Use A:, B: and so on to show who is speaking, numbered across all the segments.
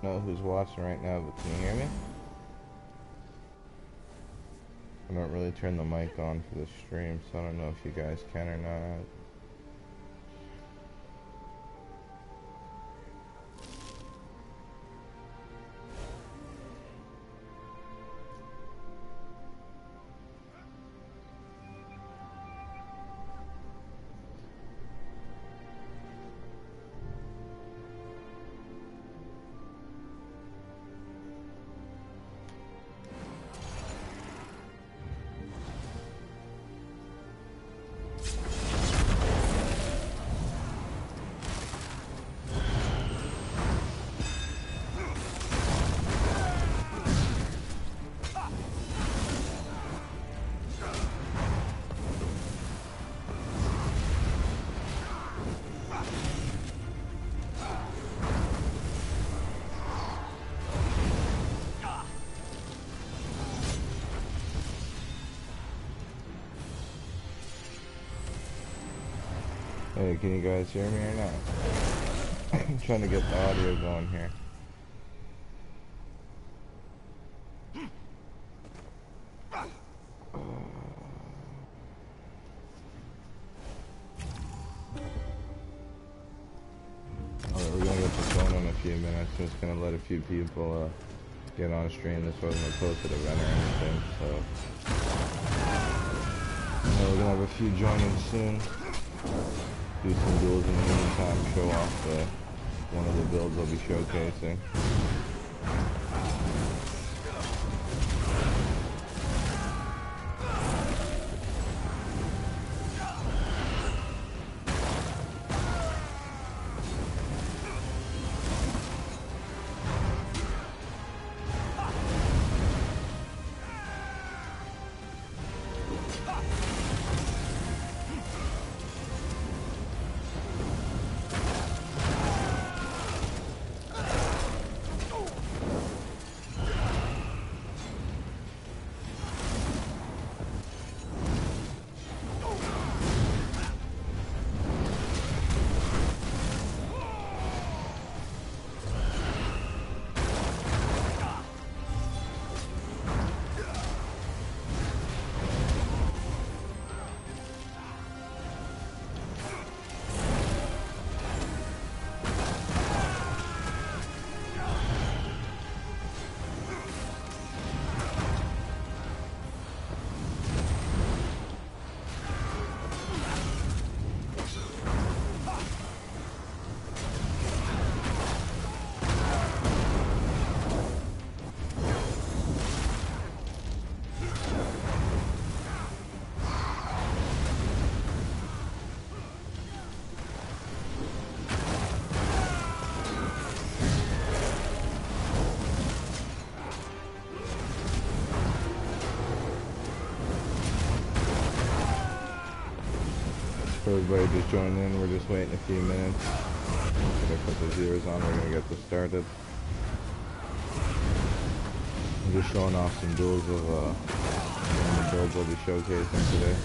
A: don't know who's watching right now, but can you hear me? I don't really turn the mic on for the stream, so I don't know if you guys can or not. Hey, can you guys hear me or not? I'm trying to get the audio going here. Alright, we're gonna get this going in a few minutes. I'm just gonna let a few people get on stream. This wasn't a posted event or anything, so we're gonna have a few join in soon. Do some duels in the meantime, show off one of the builds I'll be showcasing. Everybody just joined in, we're just waiting a few minutes. Get a couple of viewers on, we're gonna get this started. I'm just showing off some duels of the builds I'll be showcasing today.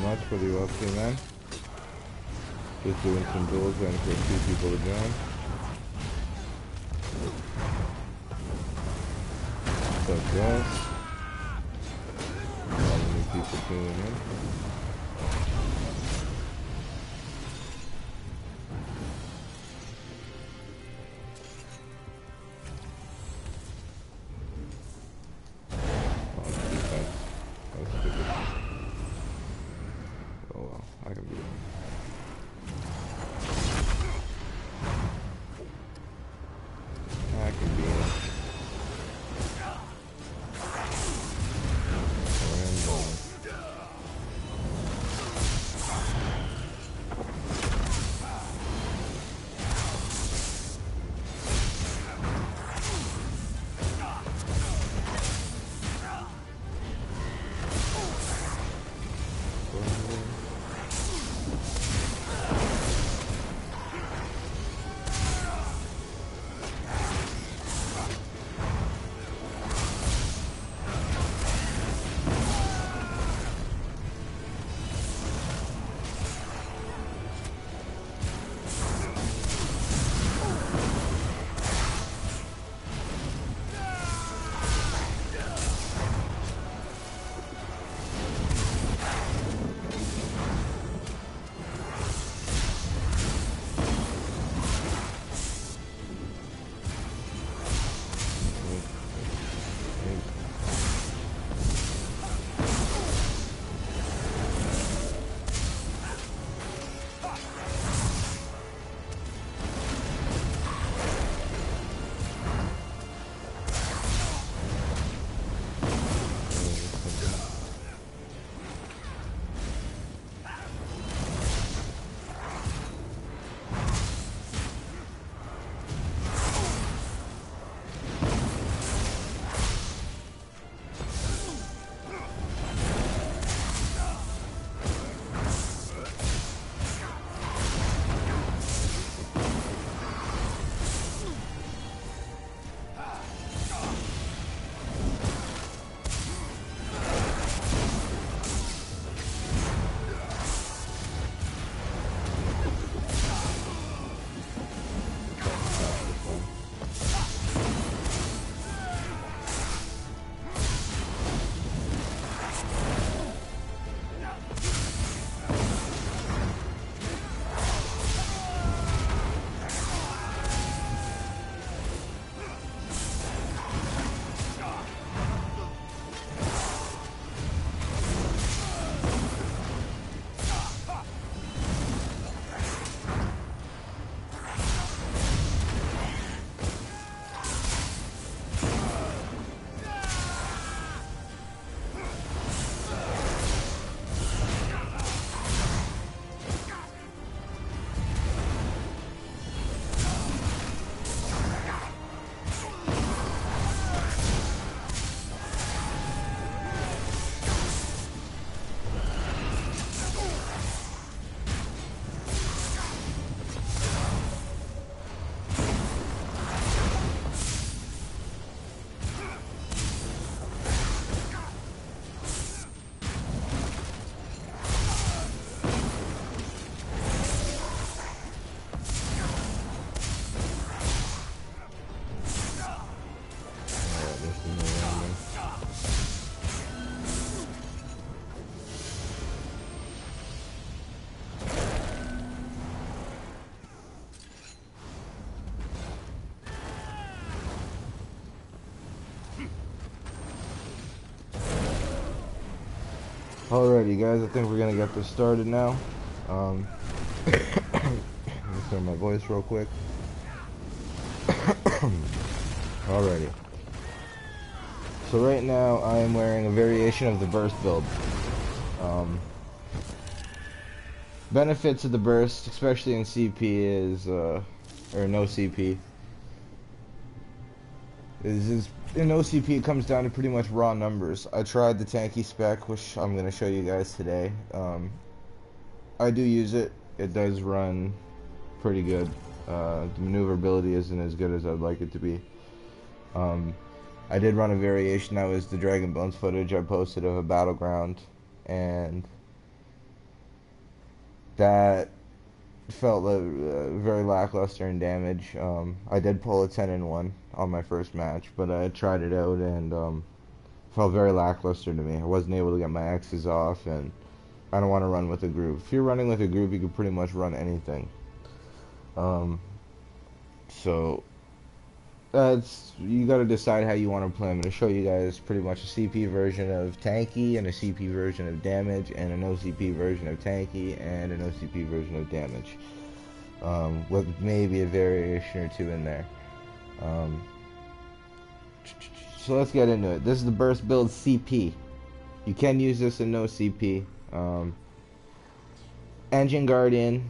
A: much for the UFC, man. Just doing some duels, waiting for a few people to join. What's up, guys? A lot of new people tuning in. Alrighty guys, I think we're gonna get this started now. Let me clear my voice real quick. Alrighty. So right now I am wearing a variation of the burst build. Benefits of the burst, especially in CP, is or no CP, is in OCP it comes down to pretty much raw numbers. I tried the tanky spec, which I'm going to show you guys today. I do use it. It does run pretty good. The maneuverability isn't as good as I'd like it to be. I did run a variation that was the Dragon Bones footage I posted of a battleground, and that felt very lackluster in damage. I did pull a 10-1 on my first match, but I tried it out and felt very lackluster to me. I wasn't able to get my X's off, and I don't want to run with a group. If you're running with a group, you can pretty much run anything. So you got to decide how you want to play. I'm going to show you guys pretty much a CP version of tanky and a CP version of damage, and an OCP version of tanky and an OCP version of damage, with maybe a variation or two in there. So let's get into it. This is the burst build CP. You can use this in no CP. Engine Guardian,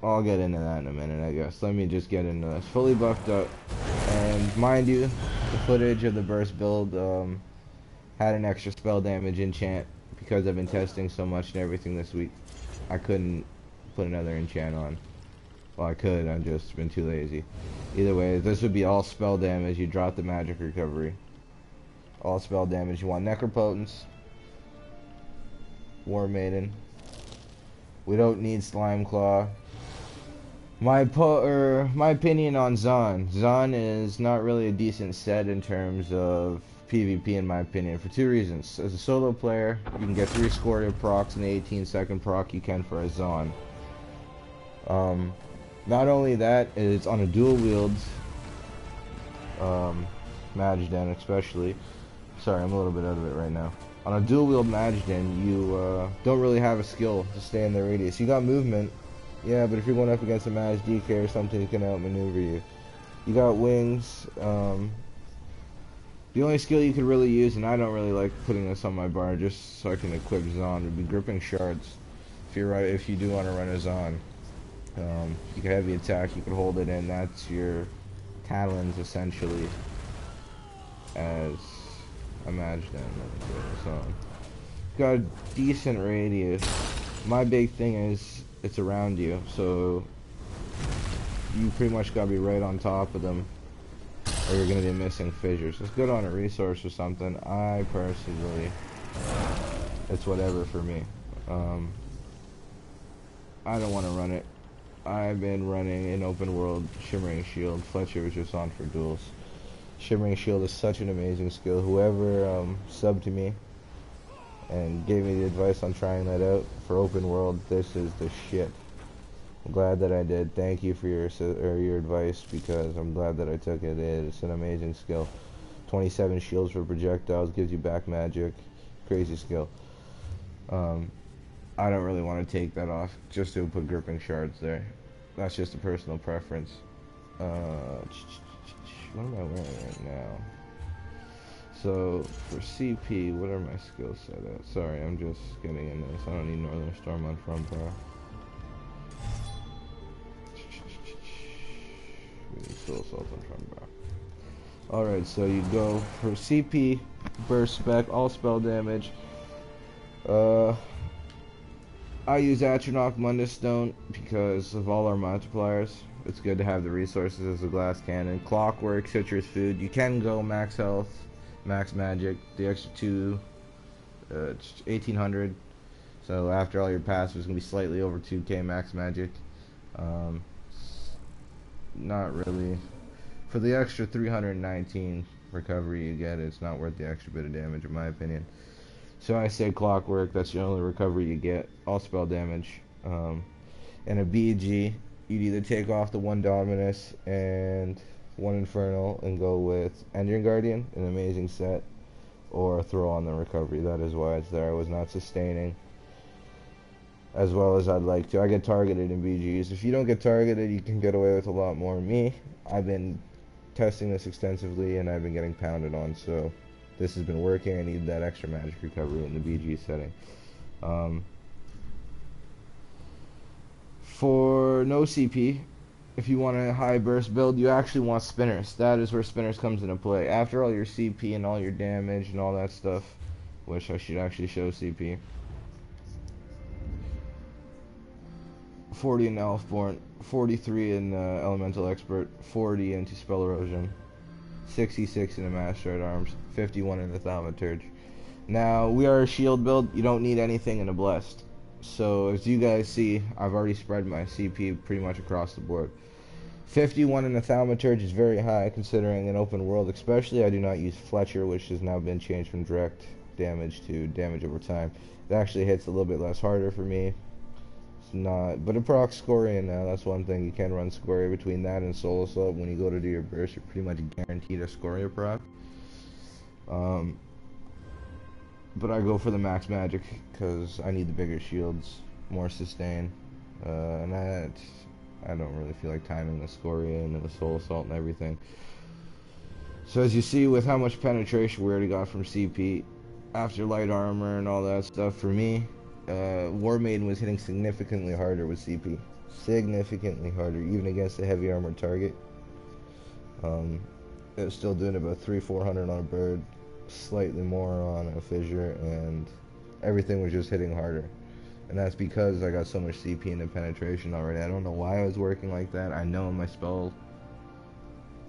A: I'll get into that in a minute, I guess. Let me just get into this. Fully buffed up. And mind you, the footage of the burst build had an extra spell damage enchant. Because I've been testing so much and everything this week, I couldn't put another enchant on. Well, I could, I've just been too lazy. Either way, this would be all spell damage. You drop the magic recovery. All spell damage. You want Necropotence, War Maiden. We don't need Slime Claw. My opinion on Zon. Zon is not really a decent set in terms of PvP, in my opinion, for two reasons. As a solo player, you can get 3 scored procs and 18-second proc you can for a Zon. Not only that, it's on a dual wield, Magden especially. Sorry, I'm a little bit out of it right now. On a dual wield Magden, you don't really have a skill to stay in the radius. You got movement, yeah, but if you're going up against a Mage DK or something, you can outmaneuver you. You got wings. The only skill you could really use, and I don't really like putting this on my bar just so I can equip Zon, would be gripping shards. If you do want to run a Zon, you can heavy attack. You can hold it in. That's your talons essentially, as Magden. So got a decent radius. My big thing is it's around you, so you pretty much gotta be right on top of them, or you're gonna be missing fissures. It's good on a resource or something. I personally, it's whatever for me. I don't want to run it. I've been running an open world Shimmering Shield. Fletcher was just on for duels. Shimmering Shield is such an amazing skill. Whoever subbed to me and gave me the advice on trying that out for open world, this is the shit. I'm glad that I did. Thank you for your advice, because I'm glad that I took it. It's an amazing skill. 27 shields for projectiles, gives you back magic. Crazy skill. I don't really want to take that off just to put gripping shards there. That's just a personal preference. What am I wearing right now? So for CP, what are my skills set at? Sorry, I'm just getting into this. I don't need Northern Storm on front bar. We need Soul Assault on front bar. Alright, so you go for CP, burst spec, all spell damage. I use Atronach Mundus Stone because of all our multipliers. It's good to have the resources as a glass cannon. Clockwork, citrus food. You can go max health, max magic. The extra 2, 1800. So after all your passives, it's gonna be slightly over 2k max magic. Not really. For the extra 319 recovery you get, it's not worth the extra bit of damage, in my opinion. So I say Clockwork. That's the only recovery you get. All spell damage. And a BG. You'd either take off the 1 Dominus and 1 Infernal and go with Engine Guardian, an amazing set, or throw on the recovery. That is why it's there. I was not sustaining as well as I'd like to. I get targeted in BGs. If you don't get targeted, you can get away with a lot more. Me, I've been testing this extensively and I've been getting pounded on, so this has been working. I need that extra magic recovery in the BG setting. For no CP, if you want a high burst build, you actually want spinners. That is where spinners comes into play. After all your CP and all your damage and all that stuff, which I should actually show CP. 40 in Elfborn, 43 in Elemental Expert, 40 into Spell Erosion, 66 in the Master at Arms, 51 in the Thaumaturge. Now, we are a shield build. You don't need anything in a Blessed. So as you guys see, I've already spread my CP pretty much across the board. 51 in the Thaumaturge is very high considering an open world, especially I do not use Fletcher, which has now been changed from direct damage to damage over time. It actually hits a little bit less harder for me. It's not, but it procs Scorian now, that's one thing. You can run Scoria between that and Soul Assault. When you go to do your burst, you're pretty much guaranteed a Scoria proc. But I go for the max magic because I need the bigger shields, more sustain, and I don't really feel like timing the Scoria and the Soul Assault and everything. So as you see, with how much penetration we already got from CP, after light armor and all that stuff, for me, War Maiden was hitting significantly harder with CP. Significantly harder, even against a heavy armored target. It was still doing about 300-400 on a bird, slightly more on a fissure, and everything was just hitting harder. And that's because I got so much CP into penetration already. I don't know why I was working like that. I know my spell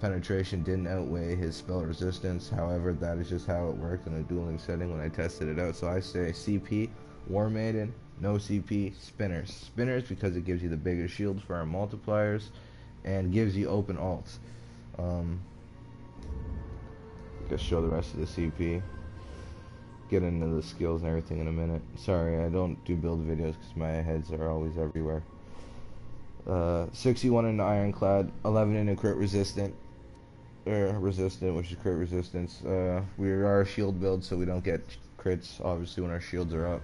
A: penetration didn't outweigh his spell resistance. However, that is just how it worked in a dueling setting when I tested it out. So I say CP, War Maiden, no CP, Spinners. Spinners because it gives you the bigger shields for our multipliers and gives you open alts. Just show the rest of the CP. Get into the skills and everything in a minute. Sorry, I don't do build videos because my heads are always everywhere. 61 in the Ironclad, 11 in the crit resistant, which is crit resistance. We are a shield build, so we don't get crits obviously when our shields are up.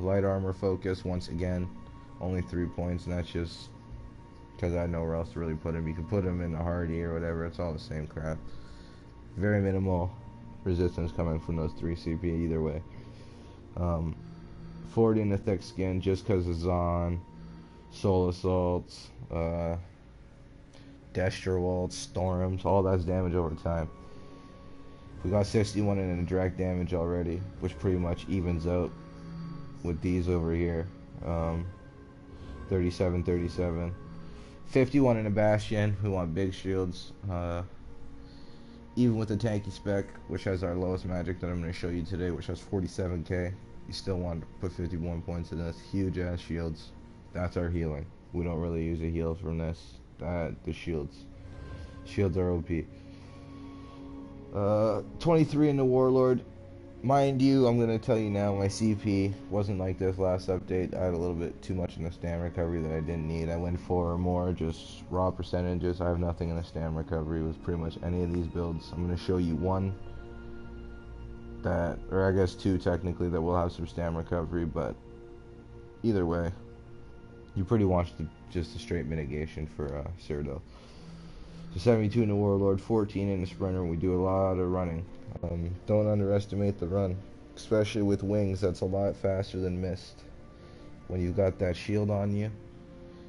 A: Light armor focus, once again, only 3 points, and that's just because I had nowhere else to really put him. You can put him in a hardy or whatever, it's all the same crap. Very minimal resistance coming from those 3 CP either way. 40 in the thick skin just because it's on Soul Assaults, Destro Waltz, Storms, all that's damage over time. We got 61 in the direct damage already, which pretty much evens out with these over here. 37, 37. 51 in a Bastion, we want big shields. Even with the tanky spec, which has our lowest magic that I'm going to show you today, which has 47k, you still want to put 51 points in this. Huge ass shields. That's our healing. We don't really use a heal from this. The shields. Shields are OP. 23 in the Warlord. Mind you, I'm going to tell you now, my CP wasn't like this last update. I had a little bit too much in the stam recovery that I didn't need. I went for more just raw percentages. I have nothing in the stam recovery with pretty much any of these builds. I'm going to show you one that, or I guess two technically, that will have some stam recovery, but either way, you pretty want just a straight mitigation for Cyrodiil. So 72 in the Warlord, 14 in the Sprinter. We do a lot of running. Don't underestimate the run, especially with wings. That's a lot faster than Mist. When you've got that shield on you,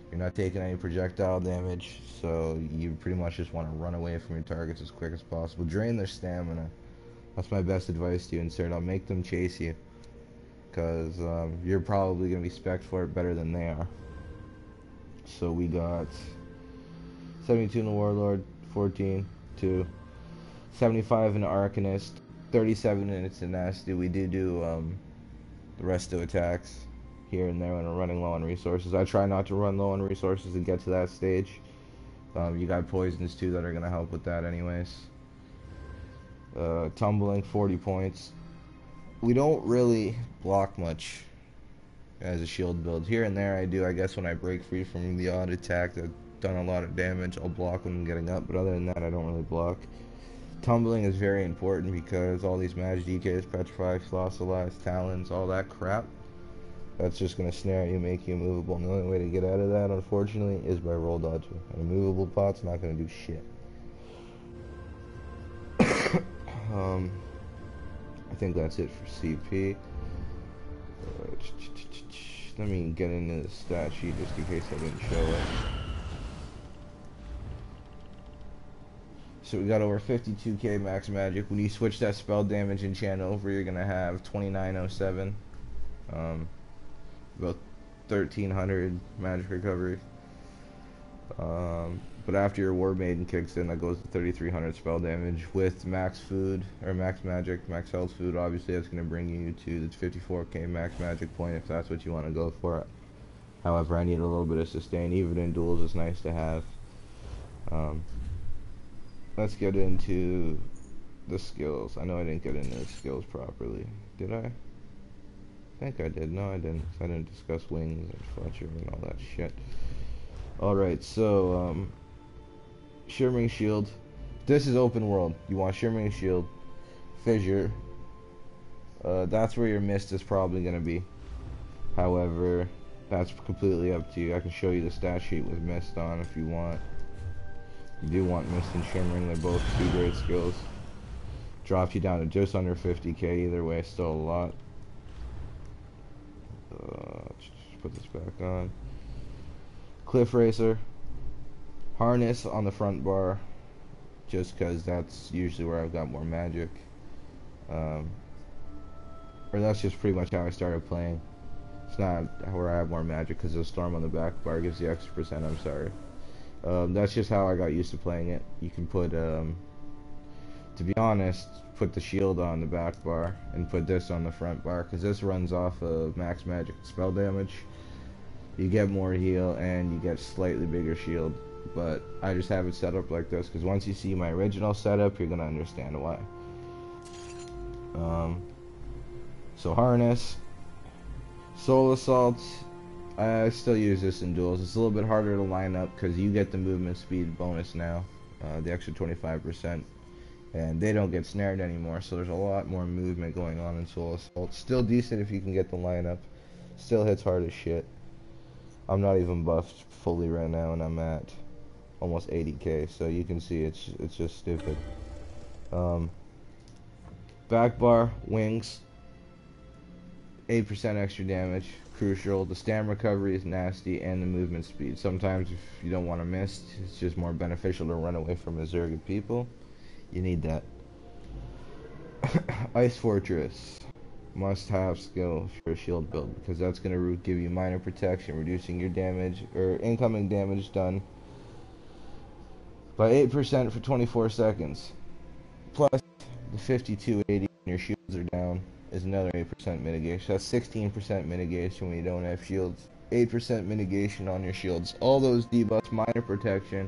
A: you're not taking any projectile damage, so you pretty much just want to run away from your targets as quick as possible. Drain their stamina. That's my best advice to you in Cyrodiil. Make them chase you, because you're probably going to be spec'd for it better than they are. So we got 72 in the Warlord, 14, 2. 75 in the Arcanist, 37 in its Tenacity. We do the resto attacks here and there when we're running low on resources. I try not to run low on resources and get to that stage. You got poisons too that are going to help with that anyways. Tumbling, 40 points. We don't really block much as a shield build. Here and there I do, I guess when I break free from the odd attack that's done a lot of damage, I'll block when I'm getting up, but other than that I don't really block. Tumbling is very important because all these Mage DKs, Petrify, Fossilize, Talons, all that crap, that's just going to snare you, make you immovable. And the only way to get out of that, unfortunately, is by roll dodging. An immovable pot's not going to do shit. I think that's it for CP. Let me get into the stat sheet just in case I didn't show it. So we got over 52k max magic. When you switch that spell damage enchant over, you're gonna have 2907, about 1300 magic recovery. But after your War Maiden kicks in, that goes to 3,300 spell damage with max food, or max magic, max health food. Obviously, that's going to bring you to the 54k max magic point if that's what you want to go for. However, I need a little bit of sustain. Even in duels, it's nice to have. Let's get into the skills. I know I didn't get into the skills properly. Did I? I think I did. No, I didn't. I didn't discuss wings and Fletcher and all that shit. Alright, so, Shimmering Shield. This is open world. You want Shimmering Shield, Fissure. That's where your mist is probably going to be. However, that's completely up to you. I can show you the stat sheet with mist on if you want. You do want mist and shimmering. They're both 2 great skills. Drops you down to just under 50k either way. Still a lot. Just put this back on. Cliff Racer. Harness on the front bar. Just because that's usually where I've got more magic. Or that's just pretty much how I started playing. It's not where I have more magic because the storm on the back bar gives you extra percent. I'm sorry. That's just how I got used to playing it. You can put, to be honest, put the shield on the back bar and put this on the front bar because this runs off of max magic spell damage. You get more heal and you get slightly bigger shield, but I just have it set up like this because once you see my original setup, you're gonna understand why. So harness, soul assault. I still use this in duels. It's a little bit harder to line up because you get the movement speed bonus now, the extra 25%, and they don't get snared anymore, so there's a lot more movement going on in Soul Assault. Still decent if you can get the lineup. Still hits hard as shit. I'm not even buffed fully right now, and I'm at almost 80k, so you can see it's just stupid. Back bar, wings, 8% extra damage. Crucial. The stam recovery is nasty, and the movement speed. Sometimes if you don't want to miss, it's just more beneficial to run away from Azurga people. You need that. Ice Fortress. Must have skill for a shield build because that's going to give you minor protection, reducing your damage or incoming damage done by 8% for 24 seconds. Plus the 5280 when your shields are down is another 8% mitigation. That's 16% mitigation when you don't have shields. 8% mitigation on your shields. All those debuffs, minor protection,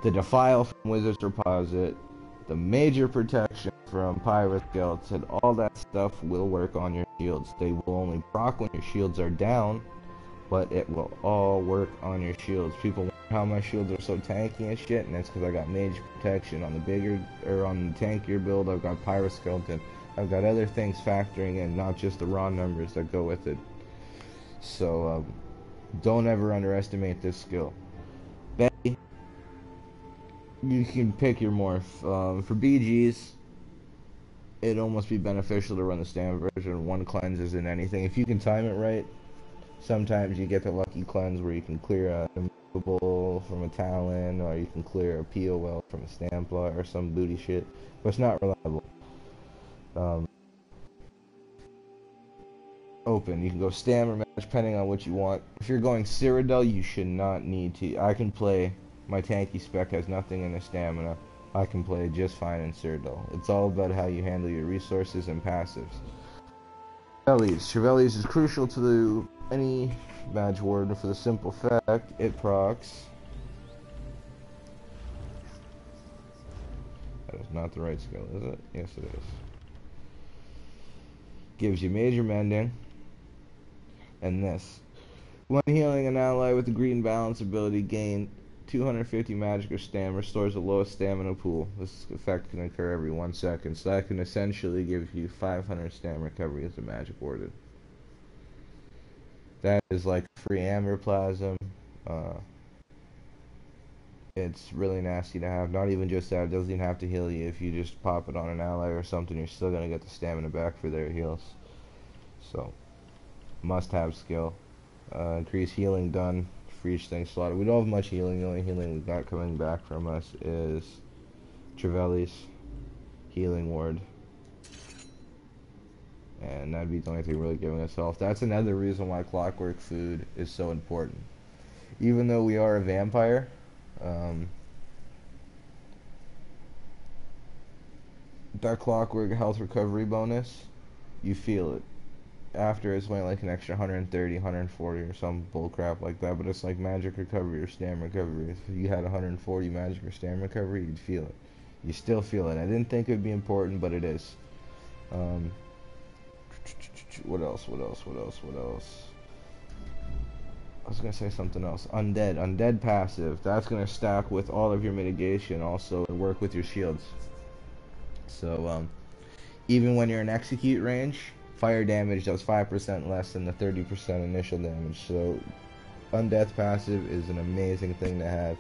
A: the defile from Wizard's Deposit, the major protection from Pirate Skeleton, all that stuff will work on your shields. They will only proc when your shields are down, but it will all work on your shields. People wonder how my shields are so tanky and shit, and that's because I got major protection. On the bigger, or on the tankier build, I've got Pirate Skeleton. I've got other things factoring in, not just the raw numbers that go with it. So, don't ever underestimate this skill. Betty, you can pick your morph. For BGs, it'd almost be beneficial to run the standard version. One cleanse isn't anything. If you can time it right, sometimes you get the lucky cleanse where you can clear a immovable from a Talon, or you can clear a POL from a Stampla, or some booty shit. But it's not reliable. Open. You can go stam or match depending on what you want. If you're going Cyrodiil, you should not need to. I can play. My tanky spec has nothing in the stamina. I can play just fine in Cyrodiil. It's all about how you handle your resources and passives. Chevellies is crucial to any Mage Warden for the simple fact it procs. That is not the right skill, is it? Yes, it is. Gives you major mending. And this. When healing an ally with the green balance ability, gain 250 magic or stam, restores the lowest stamina pool. This effect can occur every 1 second, so that can essentially give you 500 stam recovery as a Magic Warden. That is like free Amber Plasm. It's really nasty to have. Not even just that, it doesn't even have to heal you. If you just pop it on an ally or something, you're still going to get the stamina back for their heals. So, must have skill. Increase healing done for each thing slotted. We don't have much healing. The only healing we've got coming back from us is Trevelli's Healing Ward. And that'd be the only thing really giving us health. That's another reason why Clockwork food is so important. even though we are a vampire, um, that Clockwork health recovery bonus, you feel it. After it's only like an extra 130, 140 or some bullcrap like that, but it's like magic recovery or stamina recovery. If you had 140 magic or stamina recovery, you'd feel it. You still feel it. I didn't think it would be important, but it is. What else? I was gonna say something else. Undead passive. That's gonna stack with all of your mitigation also and work with your shields. So even when you're in execute range, fire damage does 5% less than the 30% initial damage. So undeath passive is an amazing thing to have.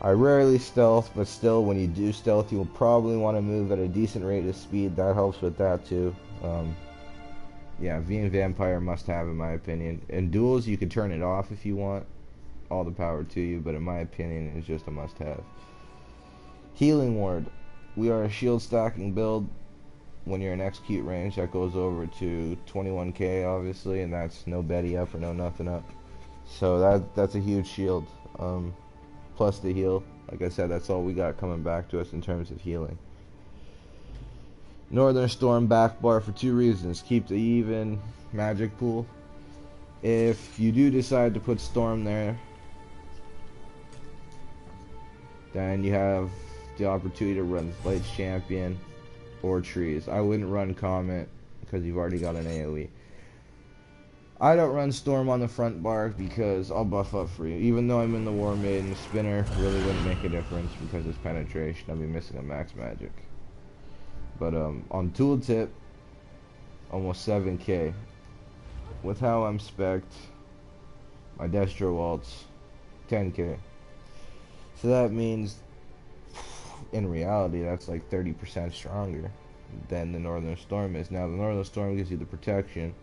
A: I rarely stealth, but still, when you do stealth, you'll probably want to move at a decent rate of speed. That helps with that too. Yeah, V and Vampire must have, in my opinion. In duels, you can turn it off if you want. All the power to you, but in my opinion, it's just a must-have. Healing Ward. We are a shield stacking build. When you're in execute range, that goes over to 21k, obviously, and that's no Betty up or no nothing up. So that's a huge shield. Plus the heal. Like I said, that's all we got coming back to us in terms of healing. Northern Storm back bar for 2 reasons. Keep the even magic pool. If you do decide to put Storm there, then you have the opportunity to run Light's Champion or Trees. I wouldn't run Comet because you've already got an AoE. I don't run Storm on the front bar because I'll buff up for you. Even though I'm in the War Maiden, Spinner really wouldn't make a difference because it's penetration. I'll be missing a max magic. But on Tooltip, almost 7k. With how I'm spec'd, my Destro Waltz, 10k. So that means, in reality, that's like 30% stronger than the Northern Storm is. Now, the Northern Storm gives you the protection.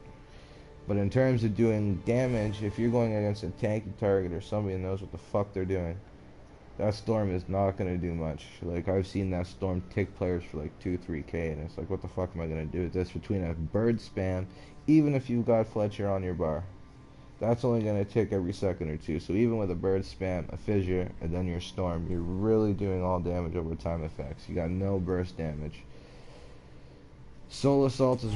A: But in terms of doing damage, if you're going against a tanky target or somebody that knows what the fuck they're doing, that Storm is not going to do much. Like, I've seen that Storm tick players for like 2-3k, and it's like, what the fuck am I going to do with this? Between a bird spam, even if you've got Fletcher on your bar, that's only going to tick every second or two. So even with a bird spam, a fissure, and then your Storm, you're really doing all damage over time effects. You got no burst damage. Soul Assault is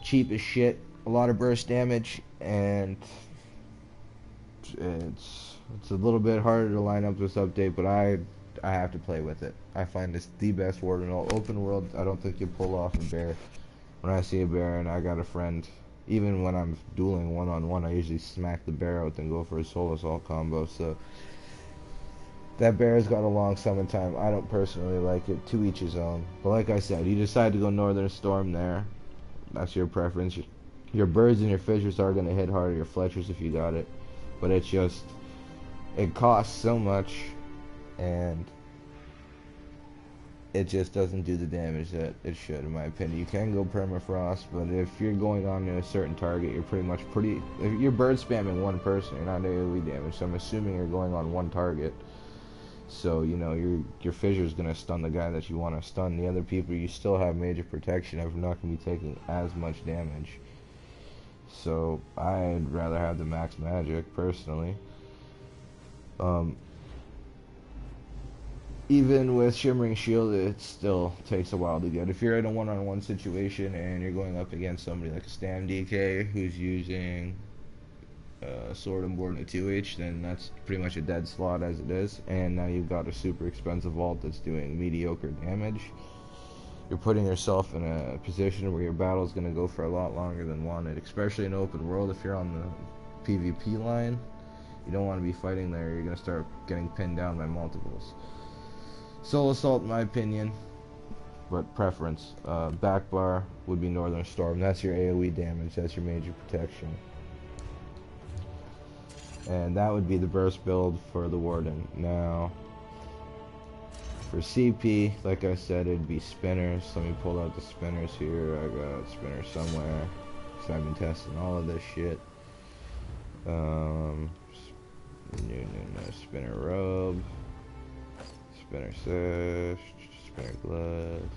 A: cheap as shit. A lot of burst damage, and it's a little bit harder to line up this update, but I have to play with it. I find this the best ward in all open world. I don't think you pull off a bear. When I see a bear and I got a friend, even when I'm dueling one-on-one, I usually smack the bear out and go for a Soul Assault combo. So that bear's got a long summon time. I don't personally like it. To each his own. But like I said, you decide to go Northern Storm there. That's your preference. Your birds and your fissures are going to hit harder, your Fletchers if you got it. But it's just, it costs so much, and it just doesn't do the damage that it should, in my opinion. You can go Permafrost, but if you're going on to a certain target, you're if you're bird spamming one person, you're not AoE damage, so I'm assuming you're going on one target. So, you know, your fissure's going to stun the guy that you want to stun. The other people, you still have major protection of not going to be taking as much damage. So I'd rather have the max magic personally. Even with Shimmering Shield, it still takes a while to get. If you're in a one-on-one situation and you're going up against somebody like a Stam DK who's using Sword and Board and a 2H, then that's pretty much a dead slot as it is. And now you've got a super expensive vault that's doing mediocre damage. You're putting yourself in a position where your battle is going to go for a lot longer than wanted, especially in open world. If you're on the PvP line, you don't want to be fighting there. You're going to start getting pinned down by multiples. Soul Assault, in my opinion, but preference. Back bar would be Northern Storm. That's your AoE damage. That's your major protection. And that would be the burst build for the Warden. Now, for CP, like I said, it'd be spinners. Let me pull out the spinners here. I got spinners somewhere, because I've been testing all of this shit. No, spinner robe, spinner sash, spinner gloves,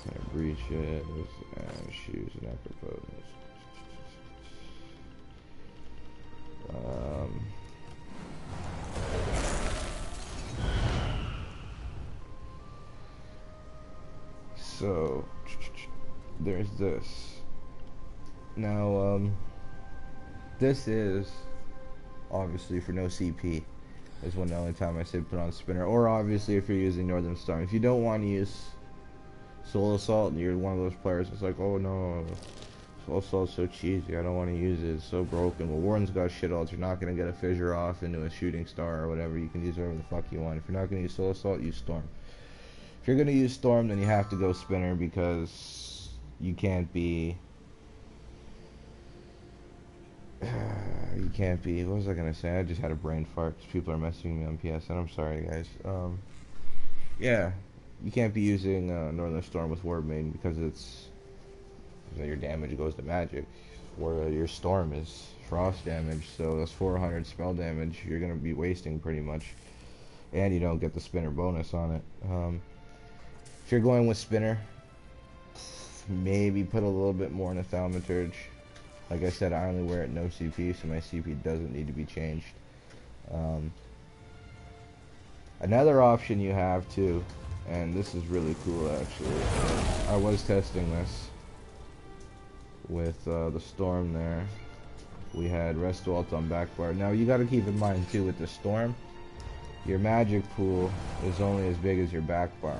A: spinner breeches, and shoes and nectar potents. So there's this. Now, this is obviously for no CP. Is one the only time I say put on spinner, or obviously if you're using Northern Storm. If you don't want to use Soul Assault and you're one of those players that's like, oh no, Soul Assault's so cheesy, I don't want to use it, it's so broken. Well, Warden's got shit else. You're not going to get a fissure off into a shooting star or whatever. You can use whatever the fuck you want. If you're not going to use Soul Assault, use Storm. If you're going to use Storm, then you have to go spinner, because you can't be... you can't be... What was I going to say? I just had a brain fart because people are messaging me on PSN. I'm sorry, guys. Yeah, you can't be using Northern Storm with Ward Maiden because it's... your damage goes to magic, where your Storm is frost damage, so that's 400 spell damage you're going to be wasting pretty much, and you don't get the spinner bonus on it. If you're going with spinner, maybe put a little bit more in a thaumaturge. Like I said, I only wear it no CP, so my CP doesn't need to be changed. Another option you have too, and this is really cool actually, I was testing this with the Storm there. We had Rest Alt on back bar. Now you got to keep in mind too, with the Storm, your magic pool is only as big as your back bar,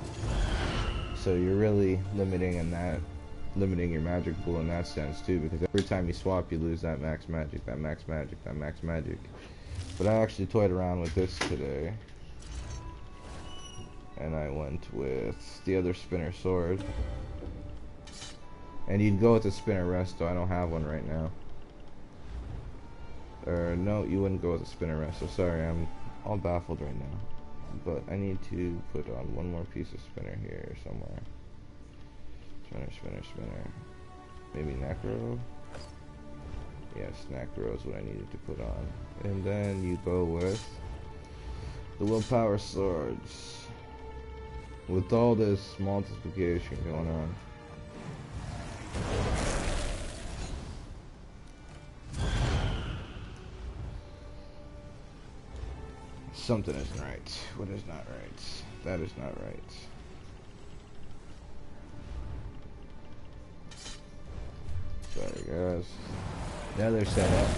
A: so you're really limiting your magic pool in that sense too, because every time you swap you lose that max magic, that max magic, that max magic. But I actually toyed around with this today, and I went with the other spinner sword. And you'd go with the spinner resto. I don't have one right now. Or no, you wouldn't go with the spinner resto. Sorry, I'm all baffled right now. But I need to put on one more piece of spinner here somewhere. Spinner. Maybe Necro? Yes, Necro is what I needed to put on. And then you go with the Willpower Swords. With all this multiplication going on. Something isn't right. What is not right? That is not right. Sorry guys. Another setup.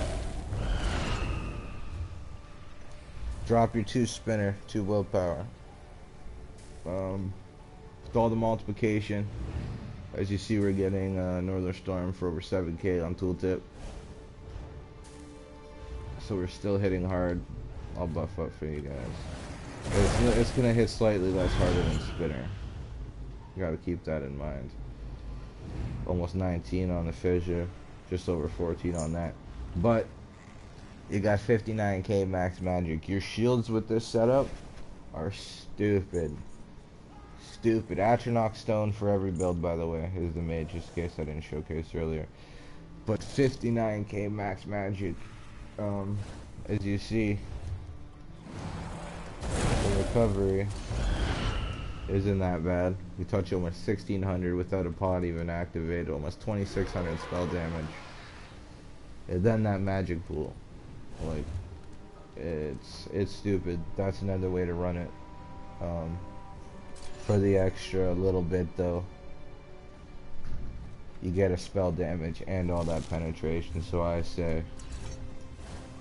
A: Drop your 2 spinner, 2 willpower. With all the multiplication, as you see, we're getting Northern Storm for over 7k on Tooltip. So we're still hitting hard. I'll buff up for you guys. It's gonna hit slightly less harder than spinner. You gotta keep that in mind. Almost 19 on the fissure, just over 14 on that. But you got 59k max magic. Your shields with this setup are stupid. Stupid. Atronach Stone for every build, by the way, is the mage, just in case I didn't showcase earlier. But 59k max magic. As you see, the recovery isn't that bad. We touch almost 1600 without a pod even activated, almost 2600 spell damage. And then that magic pool, like, it's stupid. That's another way to run it. For the extra little bit though, you get a spell damage and all that penetration, so I say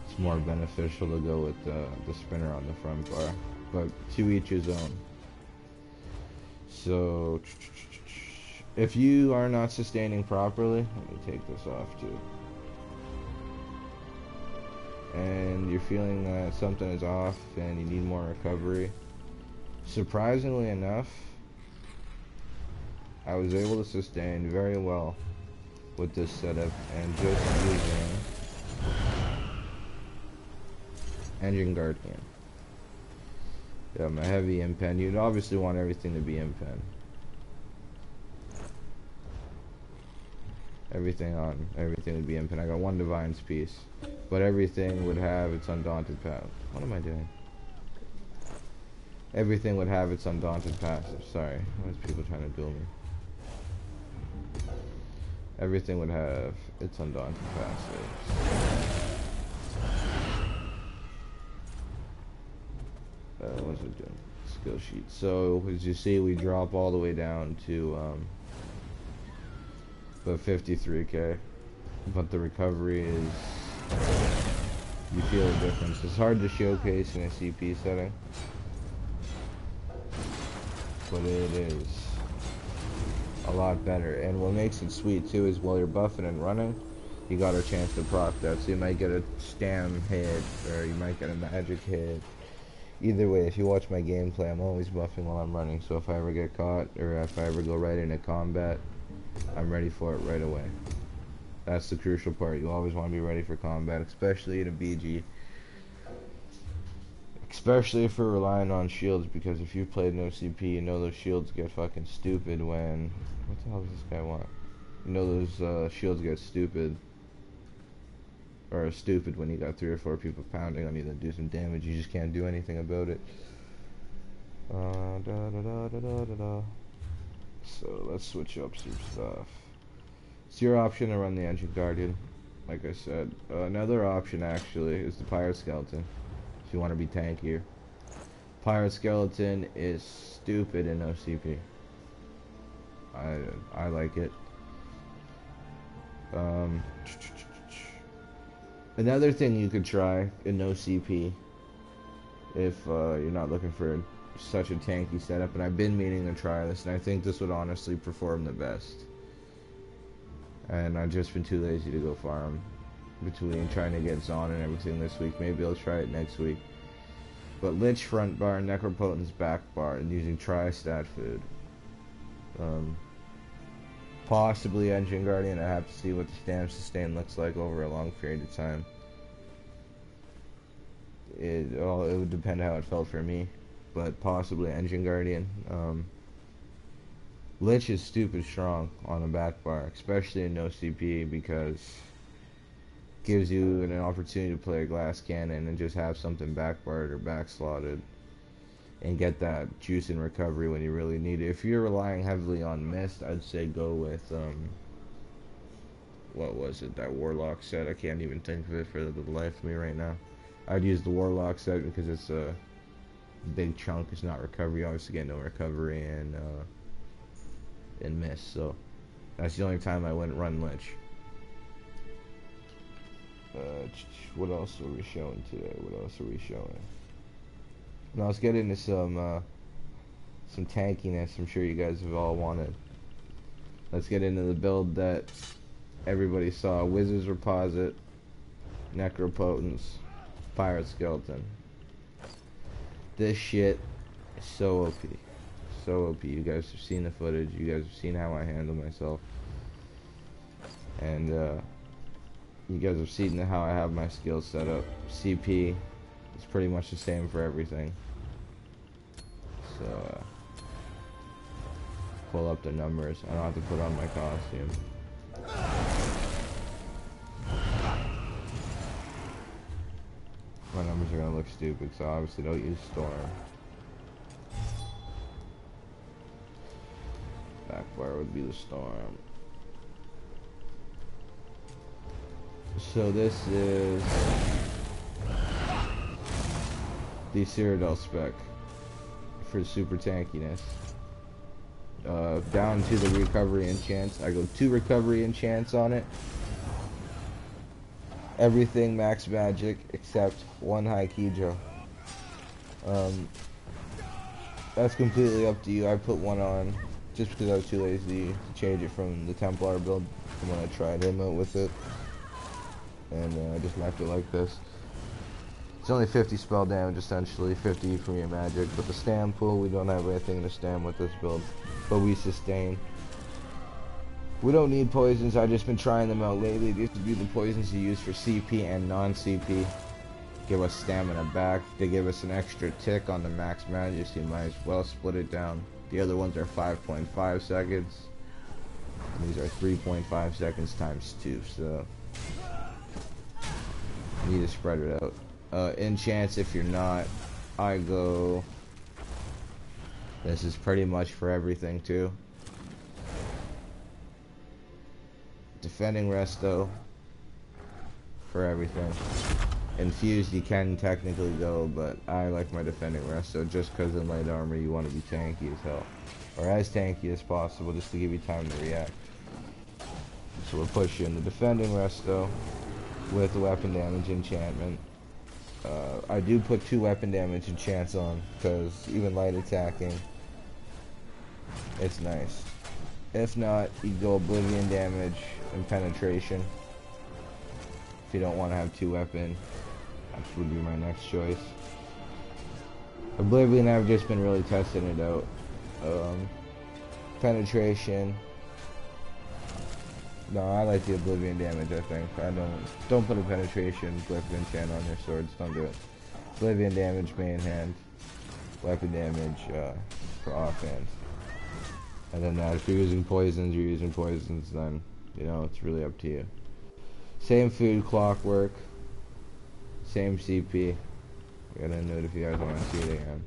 A: it's more beneficial to go with the spinner on the front bar, but to each his own. So if you are not sustaining properly, let me take this off too, and you're feeling that something is off and you need more recovery, surprisingly enough, I was able to sustain very well with this setup and just using Engine Guardian. Yeah, my heavy impen. You'd obviously want everything to be impen. Everything would be impen. I got 1 Divine's piece, but everything would have its Undaunted path. What am I doing? Everything would have its Undaunted passive. Sorry, there's people trying to duel me. Everything would have its Undaunted passive. What was it doing? skill sheet. So as you see, we drop all the way down to about 53k, but the recovery is, you feel the difference. It's hard to showcase in a CP setting, but it is a lot better. And what makes it sweet too is while you're buffing and running, you got a chance to proc that, so you might get a stam hit or you might get a magic hit. Either way, if you watch my gameplay, I'm always buffing while I'm running, so if I ever get caught or if I ever go right into combat, I'm ready for it right away. That's the crucial part. You always want to be ready for combat, especially in a BG. Especially if we're relying on shields, because if you've played no CP, you know those shields get fucking stupid when... What the hell does this guy want? You know those shields get stupid. Or stupid when you got 3 or 4 people pounding on you that do some damage. You just can't do anything about it. So let's switch up some stuff. It's your option to run the Ancient Guardian, like I said. Another option actually is the Pirate Skeleton, if you want to be tankier. Pirate Skeleton is stupid in OCP. I like it. Another thing you could try in no CP, if you're not looking for such a tanky setup, and I've been meaning to try this, and I think this would honestly perform the best. And I've just been too lazy to go farm between trying to get Zon and everything this week. Maybe I'll try it next week. But Lich front bar, Necropotence back bar, and using tri-stat food. Possibly Engine Guardian. I have to see what the stamina sustain looks like over a long period of time. It would depend how it felt for me, but possibly Engine Guardian. Lich is stupid strong on a back bar, especially in no CP, because it gives you an opportunity to play a glass cannon and just have something back barred or back slotted and get that juice and recovery when you really need it. If you're relying heavily on mist, I'd say go with what was it, that Warlock set? I can't even think of it for the life of me right now. I'd use the Warlock set because it's a big chunk. It's not recovery. You obviously get no recovery in mist, so that's the only time I wouldn't run Lich. What else are we showing today? Now let's get into some tankiness. I'm sure you guys have all wanted. Let's get into the build that everybody saw. Wizard's Reposit, Necropotence, Pirate Skeleton. This shit is so OP. So OP. You guys have seen the footage. You guys have seen how I handle myself. And you guys have seen how I have my skills set up. CP is pretty much the same for everything. So pull up the numbers. I don't have to put on my costume. My numbers are gonna look stupid, so obviously don't use Storm. Backfire would be the Storm. So this is the Cyrodiil spec for super tankiness. Down to the recovery enchants. I go 2 recovery enchants on it. Everything max magic except 1 high key draw. That's completely up to you. I put 1 on just because I was too lazy to change it from the Templar build from when I tried him out with it. And I just left it like this. It's only 50 spell damage essentially, 50 from your magic, but the stam pool, we don't have anything to stam with this build, but we sustain. We don't need poisons. I've just been trying them out lately. These would be the poisons you use for CP and non-CP. Give us stamina back. They give us an extra tick on the max magic, so you might as well split it down. The other ones are 5.5 seconds. And these are 3.5 seconds times 2, so you need to spread it out. Enchants, if you're not, I go, this is pretty much for everything too. Defending resto for everything. Infused you can technically go, but I like my defending rest, so just because in light armor you want to be tanky as hell. Or as tanky as possible, just to give you time to react. So we'll push you in the defending resto with the weapon damage enchantment. I do put 2 weapon damage enchants on, because even light attacking, it's nice. If not, you go oblivion damage and penetration. If you don't want to have 2 weapon, that would be my next choice. Oblivion, I've just been really testing it out. Penetration. No, I like the oblivion damage, I think. I don't put a penetration glyph enchant on your swords, don't do it. Oblivion damage main hand. Weapon damage for offhand. And then if you're using poisons, then, you know, it's really up to you. Same food, Clockwork. Same CP. I gotta note if you guys want to see it again.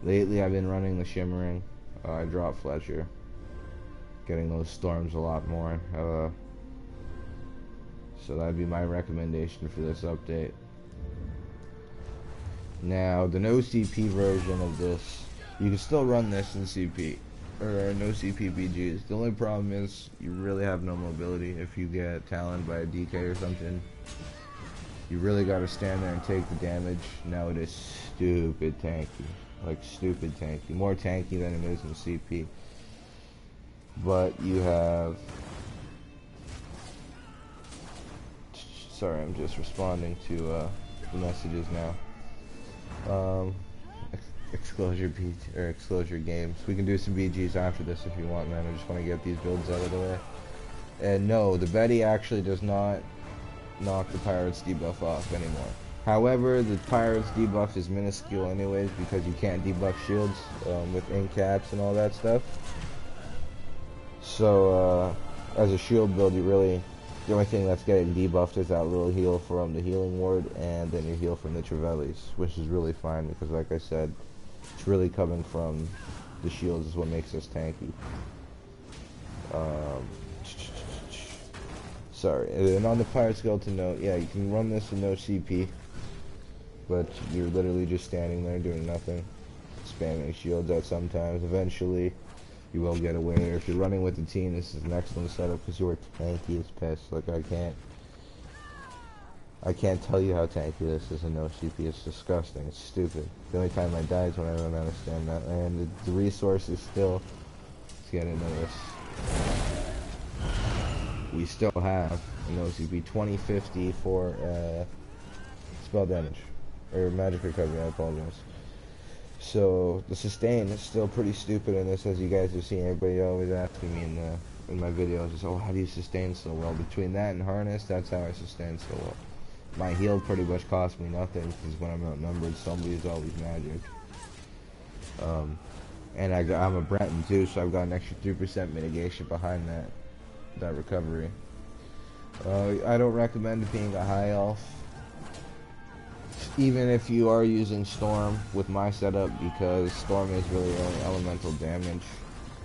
A: Lately I've been running the Shimmering. I dropped Fletcher. Getting those storms a lot more. So that'd be my recommendation for this update. Now, the no CP version of this, you can still run this in CP, or no CP BGs. The only problem is you really have no mobility. If you get taloned by a DK or something, you really got to stand there and take the damage. Now it is stupid tanky, like stupid tanky, more tanky than it is in CP. But you have, sorry, I'm just responding to the messages now. Exclosure games. We can do some BGs after this if you want, man. I just want to get these builds out of the way. And no, the Betty actually does not knock the Pirates debuff off anymore. However, the Pirates debuff is minuscule anyways, because you can't debuff shields with ink caps and all that stuff. So as a shield build, you really, the only thing that's getting debuffed is that little heal from the healing ward, and then your heal from the Trevellis, which is really fine because, like I said, it's really coming from the shields is what makes us tanky. Sorry, and on the Pirate Skeleton note, yeah, you can run this with no CP, but you're literally just standing there doing nothing, spamming shields out sometimes. Eventually, you will get away. Or if you're running with the team, this is an excellent setup because you are tanky as piss. Like, I can't tell you how tanky this is in no CP. It's disgusting. It's stupid. The only time I die is when I don't understand that. And the resources still, let's get into this. We still have in no CP 2050 for spell damage or magic recovery. I apologize. So the sustain is still pretty stupid in this, as you guys have seen. Everybody always asking me in my videos, is, oh, how do you sustain so well? Between that and harness, that's how I sustain so well. My heal pretty much costs me nothing because when I'm outnumbered, somebody's always magic. And I'm a Breton too, so I've got an extra 3% mitigation behind that recovery. I don't recommend being a high elf, even if you are using Storm with my setup, because Storm is really only elemental damage.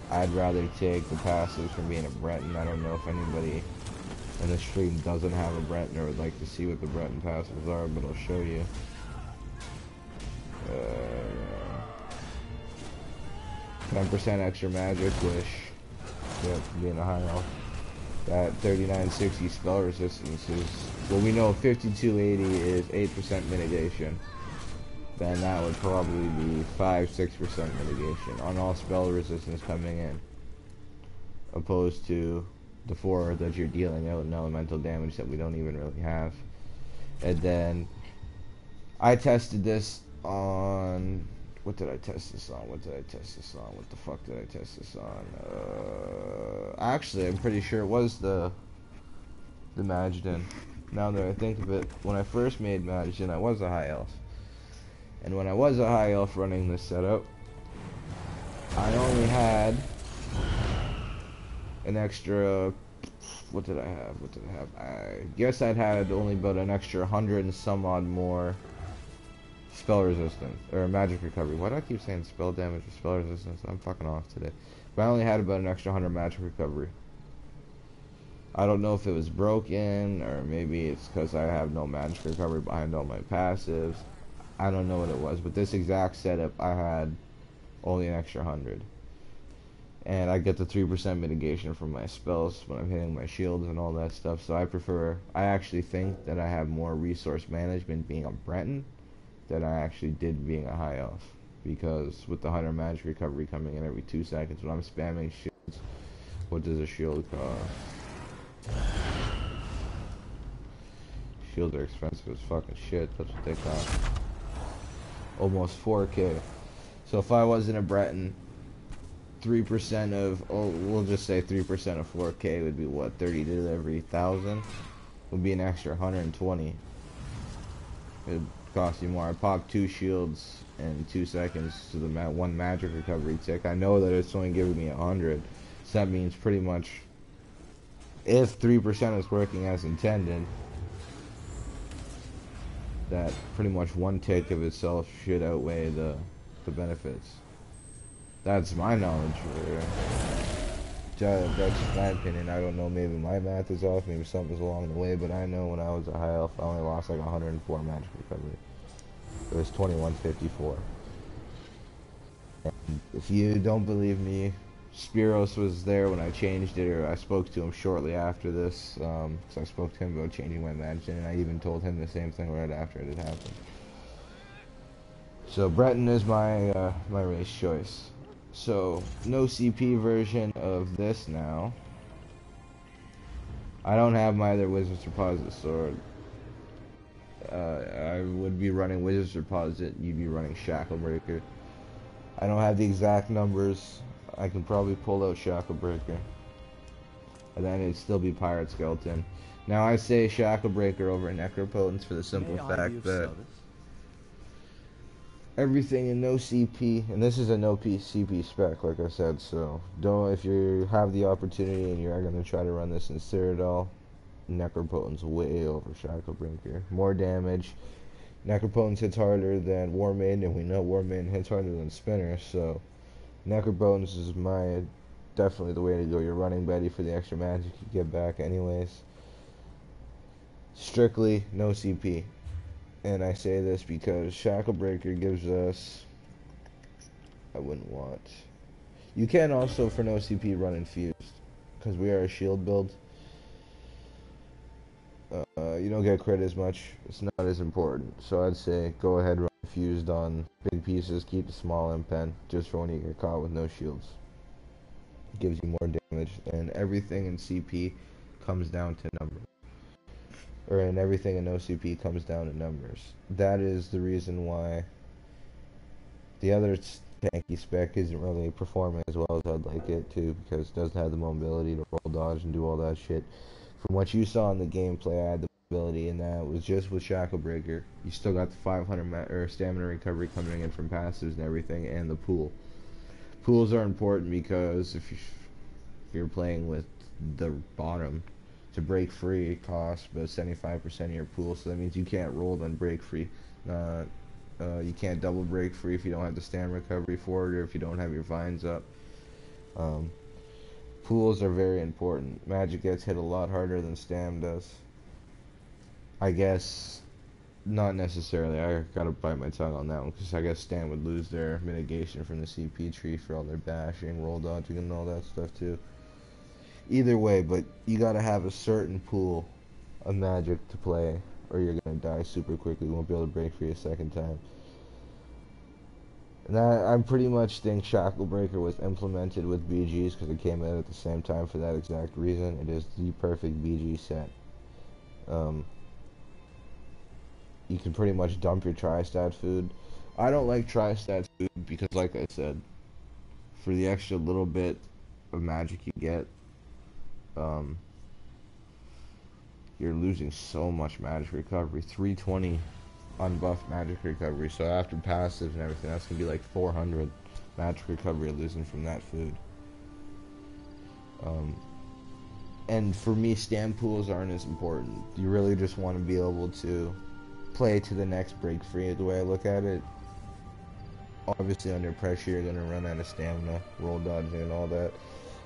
A: I'd rather take the passives from being a Breton. I don't know if anybody in the stream doesn't have a Breton or would like to see what the Breton passives are, but I'll show you. 10% extra magic, wish. Yep, being a high elf. That 3960 spell resistance is, well, we know 5280 is 8% mitigation. Then that would probably be 5-6% mitigation on all spell resistance coming in, opposed to the 4 that you're dealing out in elemental damage that we don't even really have. And then I tested this on, what did I test this on? What the fuck did I test this on? Actually, I'm pretty sure it was the Magden. Now that I think of it, when I first made Magden, I was a high elf. And when I was a high elf running this setup, I only had an extra, what did I have? I guess I'd had only about an extra 100 and some odd more spell resistance, or magic recovery. Why do I keep saying spell damage or spell resistance? I'm fucking off today. But I only had about an extra 100 magic recovery. I don't know if it was broken, or maybe it's because I have no magic recovery behind all my passives. I don't know what it was, but this exact setup, I had only an extra 100. And I get the 3% mitigation from my spells when I'm hitting my shields and all that stuff. So I actually think that I have more resource management being a Breton than I actually did being a high elf. Because with the 100 magic recovery coming in every 2 seconds, when I'm spamming shields, what does a shield cost? Shields are expensive as fucking shit. That's what they cost. Almost 4k. So if I wasn't a Breton, 3% of, we'll just say 3% of 4k would be what, 30 to every 1,000? Would be an extra 120. It'd cost you more. I popped 2 shields in 2 seconds to the one magic recovery tick. I know that it's only giving me 100. So that means pretty much, if 3% is working as intended, that pretty much one tick of itself should outweigh the benefits. That's my knowledge. That's my opinion. I don't know, maybe my math is off, maybe something's along the way, but I know when I was a high elf, I only lost like 104 magic recovery. It was 2154. And if you don't believe me, Spiros was there when I changed it, or I spoke to him shortly after this, because I spoke to him about changing my Magden, and I even told him the same thing right after it had happened. So Breton is my my race choice. So, no CP version of this now. I don't have my other Wizard's Deposit sword. I would be running Wizard's Deposit, you'd be running Shacklebreaker. I don't have the exact numbers. I can probably pull out Shacklebreaker. And then it'd still be Pirate Skeleton. Now I say Shacklebreaker over Necropotence for the simple fact that everything in no CP, and this is a no CP spec, like I said, so if you have the opportunity and you're going to try to run this in Cyrodiil, Necropotence way over Shacklebreaker. More damage. Necropotence hits harder than War Maiden, and we know War Maiden hits harder than Spinner, so Necropotence is definitely the way to go. You're running Betty for the extra magic you get back anyways. Strictly no CP. And I say this because Shacklebreaker gives us, I wouldn't want, you can also for no CP run Infused, because we are a shield build. You don't get crit as much, it's not as important, so I'd say go ahead run Infused on big pieces, keep the small impen, just for when you get caught with no shields. It gives you more damage, and everything in CP comes down to numbers. And everything in OCP comes down to numbers. That is the reason why the other tanky spec isn't really performing as well as I'd like it to, because it doesn't have the mobility to roll dodge and do all that shit. From what you saw in the gameplay, I had the mobility, and that was just with Shacklebreaker. You still got the 500 stamina recovery coming in from passives and everything, and the pool. Pools are important because if you're playing with the bottom, to break free, it costs about 75% of your pool, so that means you can't roll then break free. You can't double break free if you don't have the stamina recovery for it, or if you don't have your vines up. Pools are very important. Magic gets hit a lot harder than Stam does. I guess, not necessarily. I gotta bite my tongue on that one, because I guess Stam would lose their mitigation from the CP tree for all their bashing, roll dodging, and all that stuff too. Either way, but you gotta have a certain pool of magic to play, or you're gonna die super quickly. You won't be able to break free a second time. And I pretty much think Shacklebreaker was implemented with BGs because it came out at the same time for that exact reason. It is the perfect BG set. You can pretty much dump your tri-stat food. I don't like tri-stat food because, like I said, for the extra little bit of magic you get, you're losing so much magic recovery. 320 unbuffed magic recovery, so after passives and everything, that's gonna be like 400 magic recovery you're losing from that food. And for me, stand pools aren't as important. You really just want to be able to play to the next break free, the way I look at it. Obviously under pressure you're gonna run out of stamina, roll dodging and all that.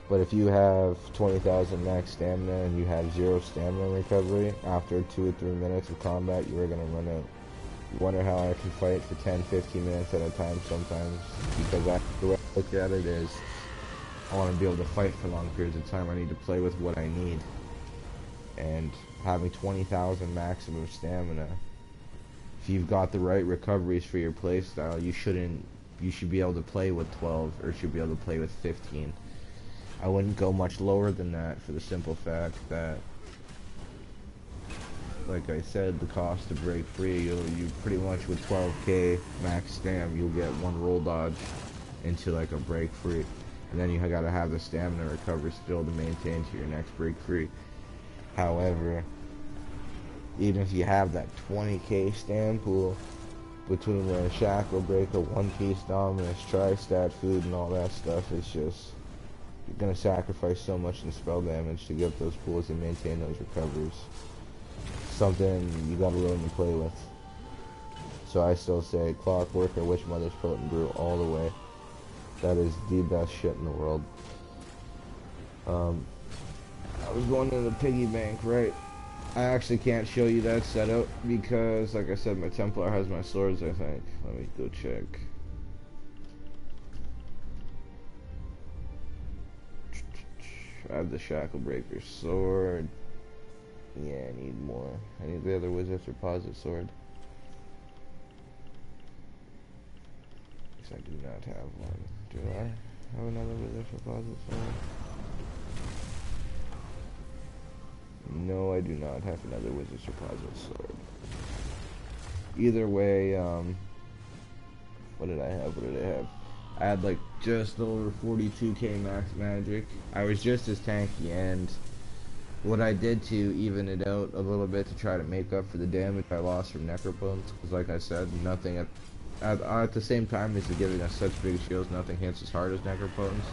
A: But if you have 20,000 max stamina and you have 0 stamina recovery, after 2 or 3 minutes of combat, you are going to run out. You wonder how I can fight for 10, 15 minutes at a time sometimes, because the way I look at it is, I want to be able to fight for long periods of time. I need to play with what I need. And having 20,000 maximum stamina, if you've got the right recoveries for your playstyle, you should be able to play with 12, or should be able to play with 15. I wouldn't go much lower than that, for the simple fact that, like I said, the cost to break free, you pretty much with 12k max stam, you'll get one roll dodge into like a break free, and then you gotta have the stamina recovery still to maintain to your next break free. However, even if you have that 20k stam pool between the shackle breaker, one piece dominance, tri-stat food, and all that stuff, it's just, you're gonna sacrifice so much in spell damage to get those pools and maintain those recoveries. Something you gotta learn to play with. So I still say Clockwork or Witch Mother's Potent Brew all the way. That is the best shit in the world. I was going to the piggy bank, right? I actually can't show you that setup because, like I said, my Templar has my swords, I think. Let me go check. I have the Shackle Breaker sword. Yeah, I need more. I need the other Wizard's Deposit sword. Because I do not have one. Do I have another Wizard's Deposit sword? No, I do not have another Wizard's Deposit sword. Either way, what did I have? What did I have? I had like just over 42k max magic. I was just as tanky, and what I did to even it out a little bit to try to make up for the damage I lost from Necropotence, because like I said, nothing at the same time as giving us such big shields, nothing hits as hard as Necropotence.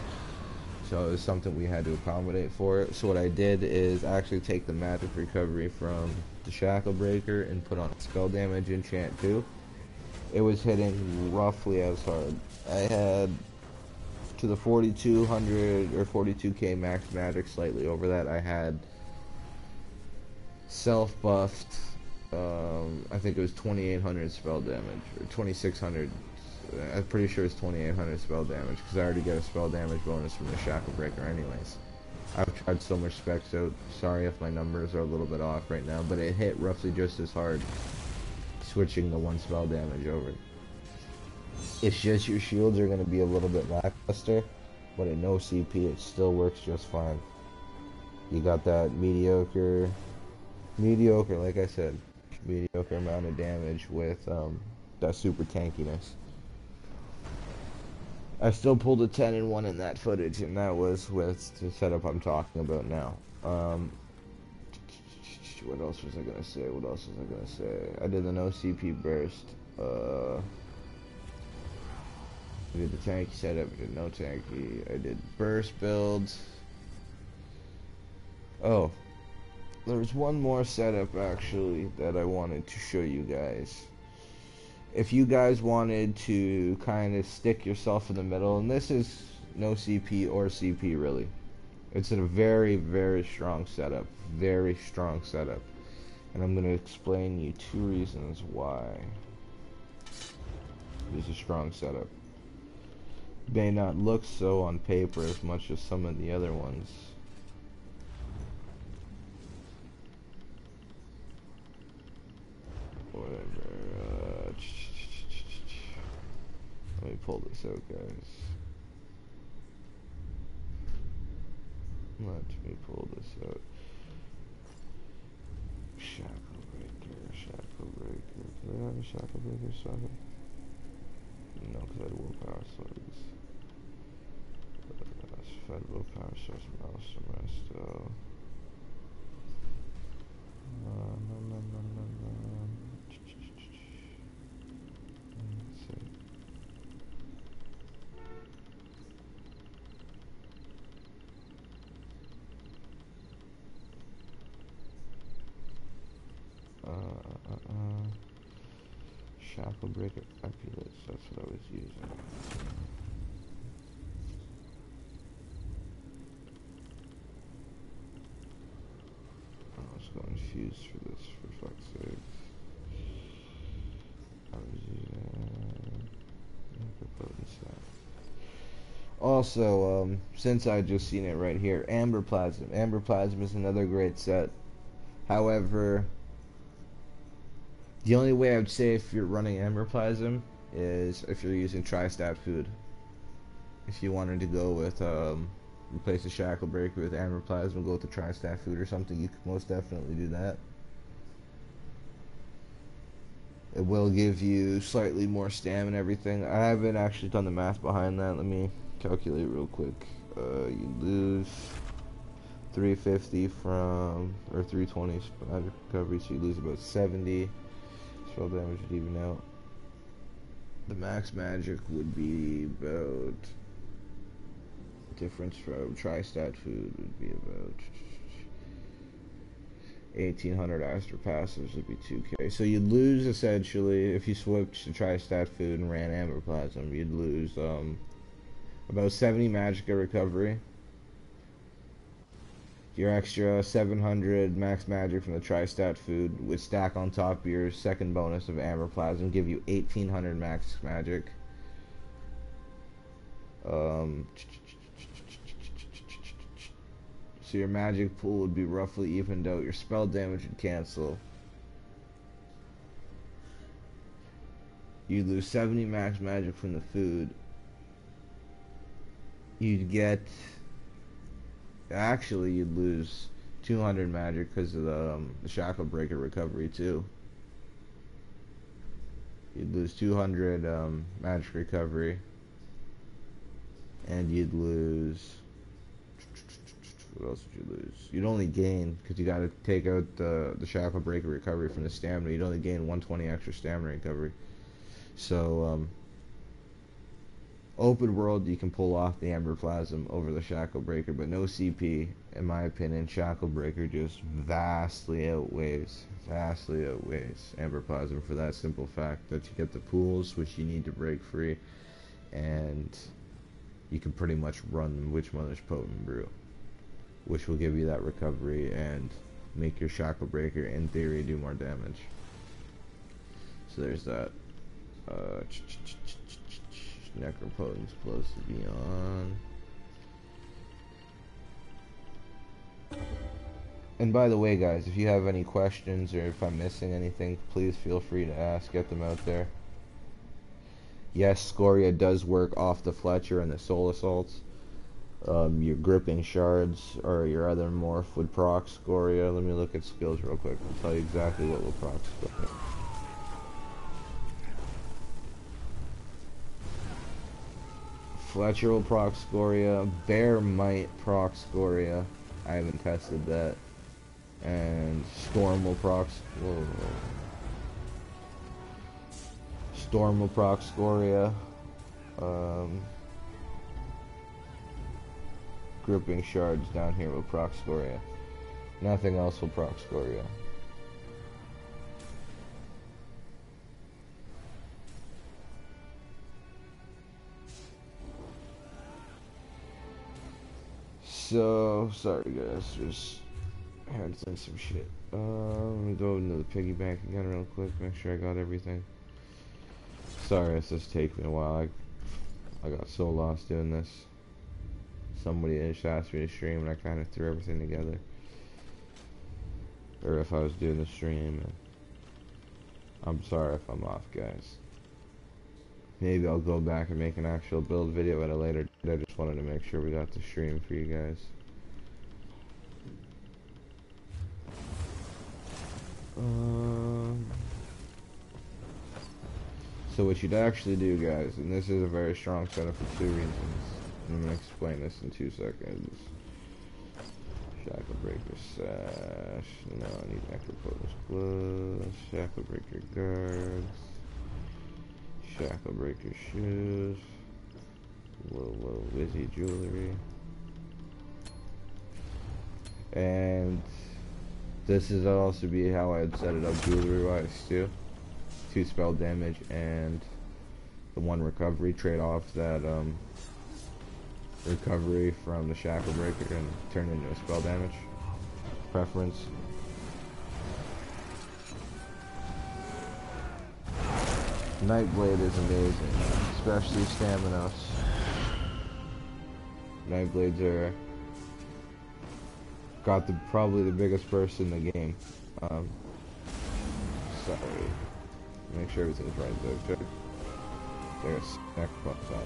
A: So it was something we had to accommodate for it. So what I did is actually take the magic recovery from the Shackle Breaker and put on spell damage enchant too. It was hitting roughly as hard. I had to the 4200 or 42k max magic, slightly over that. I had self buffed, I think it was 2800 spell damage, or 2600. I'm pretty sure it's 2800 spell damage, because I already get a spell damage bonus from the Shackle Breaker anyways. I've tried so much specs out, sorry if my numbers are a little bit off right now, but it hit roughly just as hard, switching the one spell damage over. It's just your shields are going to be a little bit lackluster, but at no CP it still works just fine. You got that mediocre, like I said, mediocre amount of damage with that super tankiness. I still pulled a 10 and 1 in that footage, and that was with the setup I'm talking about now. What else was I gonna say? I did the no CP burst. I did the tanky setup, I did no tanky. I did burst builds. Oh, there was one more setup actually that I wanted to show you guys. If you guys wanted to kind of stick yourself in the middle, and this is no CP or CP really. It's a very, very strong setup. Very strong setup. And I'm going to explain you 2 reasons why it's a strong setup. May not look so on paper as much as some of the other ones. Whatever. Let me pull this out, guys. Let me pull this out. Shackle Breaker, Shackle Breaker. Do I have a Shackle Breaker sword? No, because I had Willpower Swords. Fed Willpower Swords from Alstom still. Let's see. Shackle Breaker Epulets, that's what I was using. confused for this, for fuck's sake. Also, since I just seen it right here, Amber Plasm. Amber Plasm is another great set. However, the only way I would say if you're running Amber Plasm is if you're using Tri-Stat Food. If you wanted to go with, replace the Shackle Breaker with Amber Plasm, go with the Tri-Stat Food or something, you could most definitely do that. It will give you slightly more stamina and everything. I haven't actually done the math behind that. Let me calculate real quick. You lose 350 from, or 320 magic recovery, so you lose about 70. Spell damage would even out. The max magic would be about, difference from Tri-Stat Food would be about 1800 Astro Passives would be 2k. So you'd lose, essentially, if you switched to Tri-Stat Food and ran Amber Plasm, you'd lose about 70 Magicka recovery. Your extra 700 max magic from the Tri-Stat Food would stack on top of your second bonus of Amber Plasm, give you 1800 max magic. So your magic pool would be roughly evened out. Your spell damage would cancel. You'd lose 70 max magic from the food. You'd get... Actually, you'd lose 200 magic because of the Shackle Breaker recovery too. You'd lose 200 magic recovery. And you'd lose... What else would you lose? You'd only gain, because you got to take out the Shackle Breaker recovery from the stamina. You'd only gain 120 extra stamina recovery. So, open world, you can pull off the Amber Plasm over the Shackle Breaker, but no CP, in my opinion. Shackle Breaker just vastly outweighs Amber Plasm for that simple fact that you get the pools, which you need to break free, and you can pretty much run Witch Mother's Potent Brew, which will give you that recovery and make your Shackle Breaker, in theory, do more damage. So there's that. Necropotence Explosive Beyond. And by the way, guys, if you have any questions or if I'm missing anything, please feel free to ask. Get them out there. Yes, Scoria does work off the Fletcher and the Soul Assaults. Your Gripping Shards or your other morph would proc Scoria. Let me look at skills real quick. I'll tell you exactly what will proc Scoria. Fletcher will proc Scoria. Bear might proc Scoria. I haven't tested that. And Storm will proc. Storm will proc Scoria. Gripping Shards down here will proc Scoria. Nothing else will proc Scoria. So, sorry guys, just had to think some shit. Let me go into the piggy bank again real quick, make sure I got everything. Sorry, it's just taking me a while. I got so lost doing this. Somebody just asked me to stream and I kind of threw everything together. Or if I was doing the stream. And I'm sorry if I'm off, guys. Maybe I'll go back and make an actual build video at a later date. I just wanted to make sure we got the stream for you guys. So what you'd actually do, guys, and this is a very strong setup for two reasons. I'm going to explain this in 2 seconds. Shackle Breaker Sash. No, I need Necropotence Gloves. Shackle Breaker Guards. Shackle Breaker Shoes. Little Wizzy Jewelry. And this is also be how I'd set it up jewelry wise too. 2 spell damage and the 1 recovery. Trade off that recovery from the Shackle Breaker and turn into a spell damage preference. Nightblade is amazing, especially Staminos. Nightblades are probably the biggest burst in the game. Sorry. Make sure everything's right there. Check a snack box on.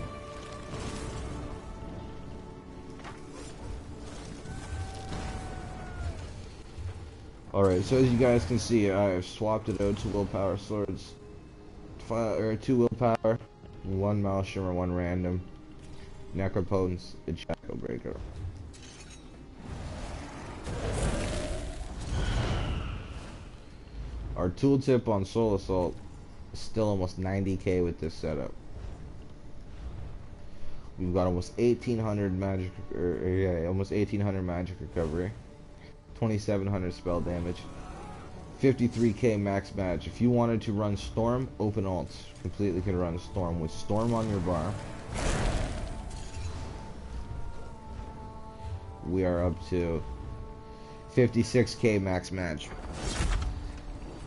A: Alright, so as you guys can see, I've swapped it out to Willpower Swords. 2 Willpower, 1 Maelstrom or 1 Random, Necropotence, and Shadowbreaker. Our tooltip on Soul Assault is still almost 90k with this setup. We've got almost 1800 magic, almost 1800 magic recovery, 2700 spell damage, 53k max match. If you wanted to run Storm, open alts, completely can run Storm with Storm on your bar. We are up to 56k max match.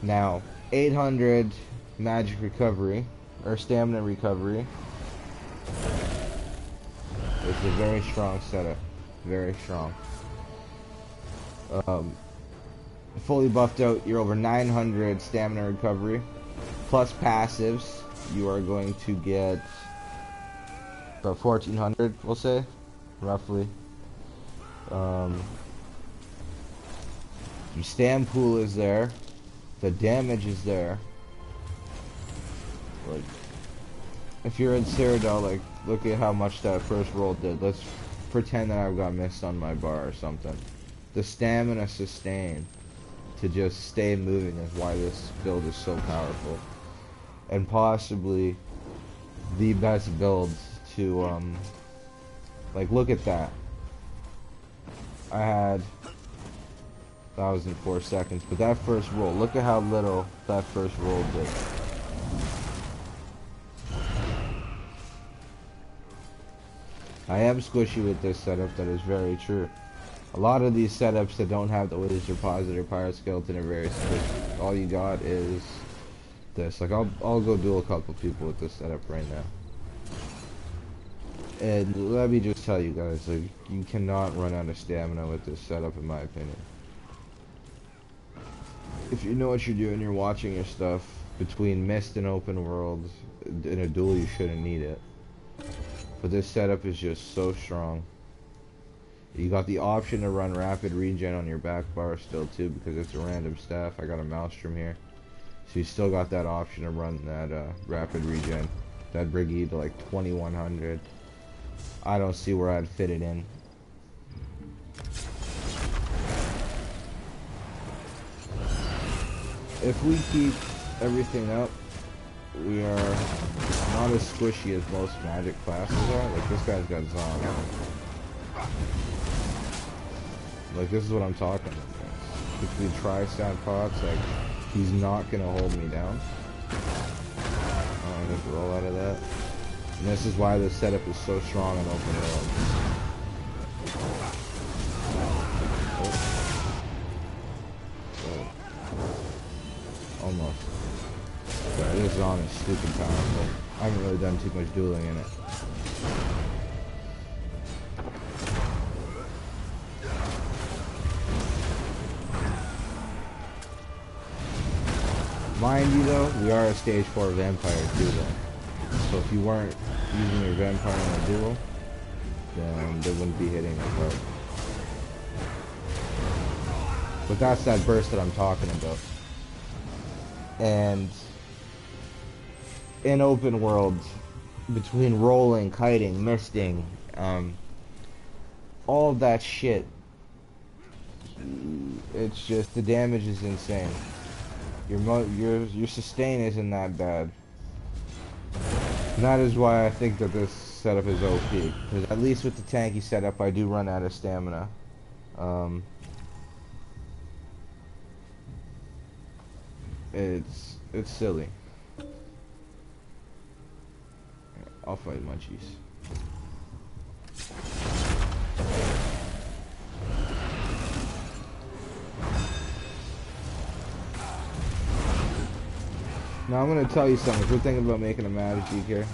A: Now, 800 magic recovery, or stamina recovery. It's a very strong setup. Very strong. Fully buffed out, you're over 900 stamina recovery. Plus passives, you are going to get about 1400, we'll say, roughly. Your stam pool is there. The damage is there. Like, if you're in Cyrodiil, like, look at how much that first roll did. Let's pretend that I've got mist on my bar or something. The stamina sustain to just stay moving is why this build is so powerful. And possibly the best build to, like, look at that. I had 1,004 seconds, but that first roll, look at how little that first roll did. I am squishy with this setup, that is very true. A lot of these setups that don't have the Wizard Posit or Pirate Skeleton are very squishy. All you got is this. Like, I'll go duel a couple people with this setup right now. And let me just tell you guys, like, you cannot run out of stamina with this setup, in my opinion. If you know what you're doing, you're watching your stuff, between Mist and Open World, in a duel you shouldn't need it. But this setup is just so strong. You got the option to run rapid regen on your back bar still too, because it's a random staff. I got a Maelstrom here. So you still got that option to run that rapid regen. That'd bring you to like 2100. I don't see where I'd fit it in. If we keep everything up, we are not as squishy as most magic classes are. Like, this guy's got Zon. Like, this is what I'm talking about. Between tri-stat pots, like, he's not gonna hold me down. I'll just roll out of that. And this is why this setup is so strong in Open World. Almost. Sorry, this Zon is stupid powerful. I haven't really done too much dueling in it. Mind you though, we are a stage 4 vampire too though. So if you weren't using your vampire in a duel, then they wouldn't be hitting as hard. But that's that burst that I'm talking about. And in Open World, between rolling, kiting, misting, all of that shit, it's just, the damage is insane. Your sustain isn't that bad. And that is why I think that this setup is OP. Because at least with the tanky setup, I do run out of stamina. It's silly. I'll fight munchies. Now I'm gonna tell you something. If you're thinking about making a Mage DK,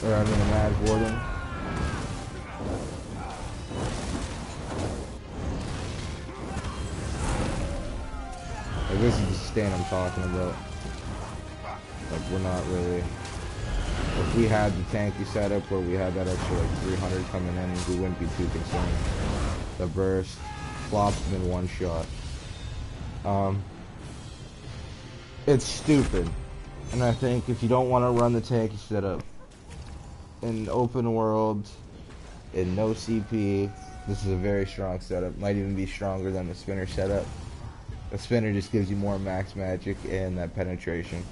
A: or I mean a Mage Warden, like this is the stand I'm talking about. Like we're not really. If we had the tanky setup where we had that extra like 300 coming in, we wouldn't be too concerned. The burst flops them in one shot. It's stupid, and I think if you don't want to run the tanky setup in open world, in no CP, this is a very strong setup. Might even be stronger than the spinner setup. The spinner just gives you more max magic and that penetration.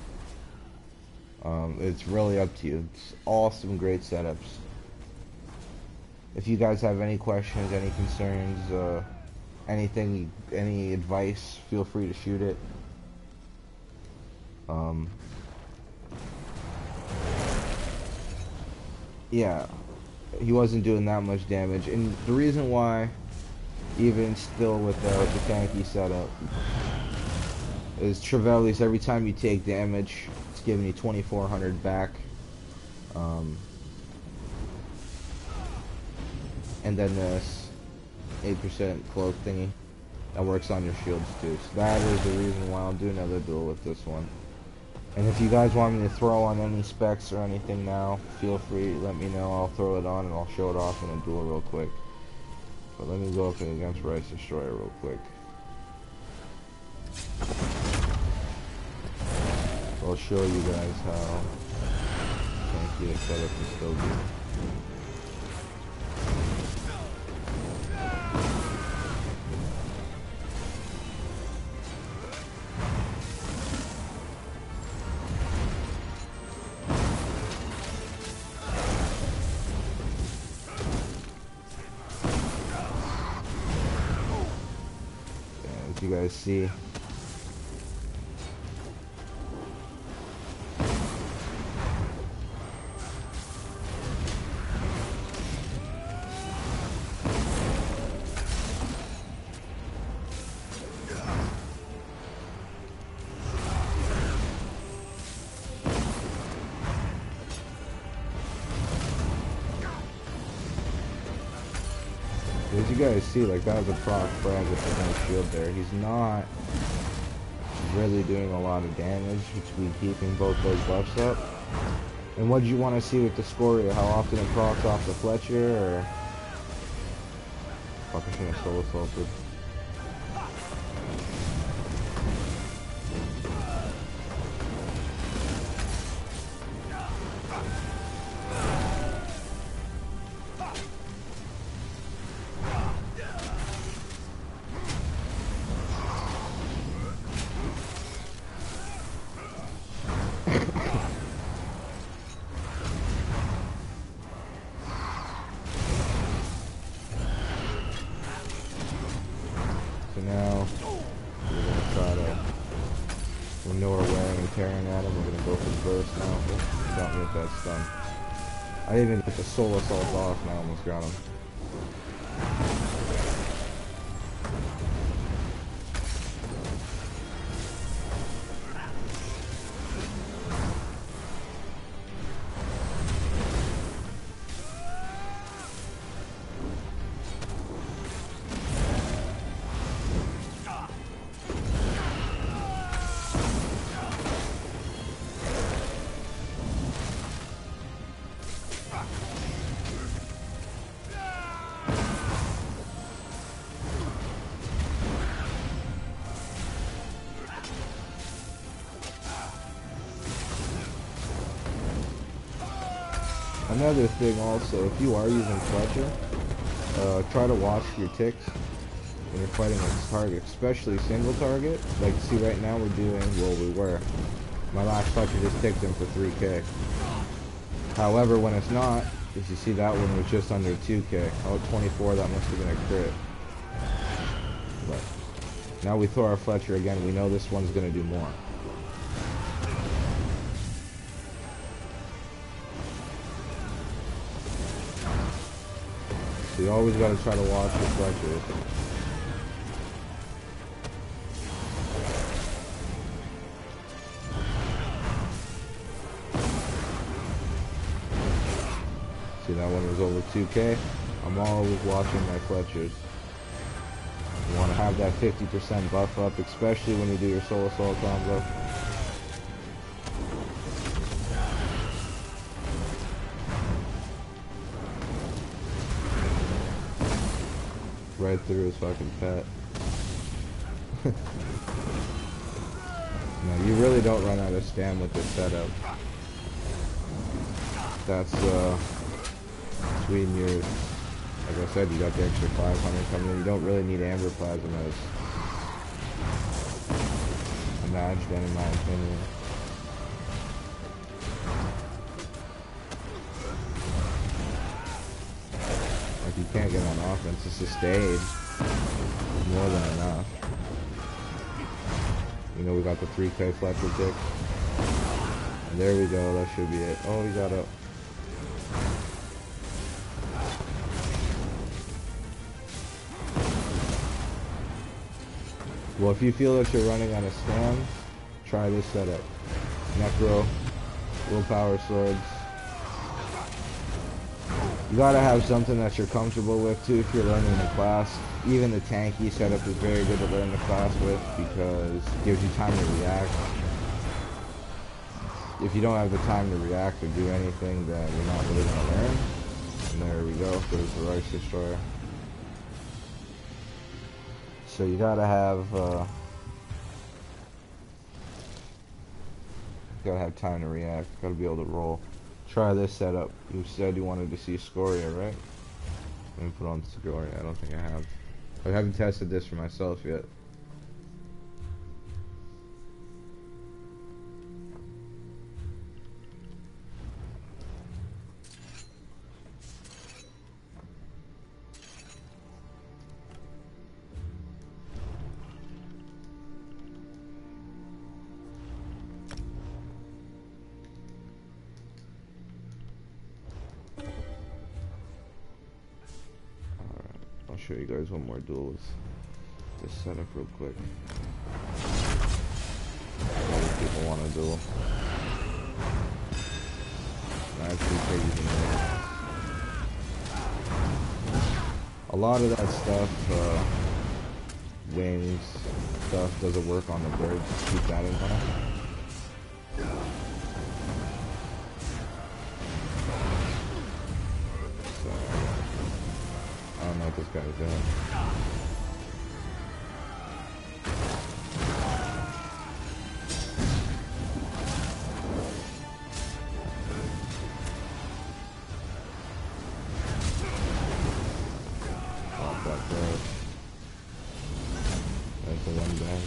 A: It's really up to you. It's all some great setups. If you guys have any questions, any concerns, anything, any advice, feel free to shoot it. Yeah, he wasn't doing that much damage, and the reason why, even still with the tanky setup, is Trevellis, every time you take damage, it's giving you 2400 back. And then this 8% cloak thingy that works on your shields too. So that is the reason why I'll do another duel with this one. And if you guys want me to throw on any specs or anything now, feel free, let me know. I'll throw it on and I'll show it off in a duel real quick. But let me go up against Rice Destroyer real quick. I'll show you guys how tanky the setup is so good. You guys see, as you guys see, like that was a proc frag with the no shield there. He's not really doing a lot of damage between keeping both those buffs up. And what did you want to see with the Scoria? How often it procs off the Fletcher, or fuck, I shouldn't have solo assaulted. I didn't even put the soul assault off and I almost got him. Another thing also, if you are using Fletcher, try to watch your ticks when you're fighting a target, especially single target. Like, see right now we're doing, well we were, my last Fletcher just ticked him for 3k. However, when it's not, as you see that one was just under 2k. Oh, 24, that must have been a crit. But now we throw our Fletcher again, we know this one's going to do more. So you always got to try to watch your Fletcher. goes over 2k, I'm always watching my Fletchers. You want to have that 50% buff up, especially when you do your Soul Assault combo. Right through his fucking pet. No, you really don't run out of stam with this setup. That's between your, like I said, you got the extra 500 coming in. You don't really need Amber Plasm as a Magden, in my opinion. Like, you can't get on offense. It's a stage. More than enough. You know, we got the 3k Fletcher tick. And there we go, that should be it. Oh, we got up. Well, if you feel that you're running on a stam, try this setup. Necro, Willpower Swords. You gotta have something that you're comfortable with too if you're learning the class. Even the tanky setup is very good to learn the class with because it gives you time to react. If you don't have the time to react or do anything, then you're not really gonna learn. And there we go, there's the Rice Destroyer. So you gotta have time to react. Gotta be able to roll. Try this setup. You said you wanted to see Scoria, right? Let me put on Scoria. I don't think I have. I haven't tested this for myself yet. I'll show you guys one more duel with this setup real quick. Other people want to duel. Actually, crazy. A lot of that stuff, wings stuff, doesn't work on the birds. Just keep that in mind. I don't know what this guy's doing. Oh, that bird. That's the one bag.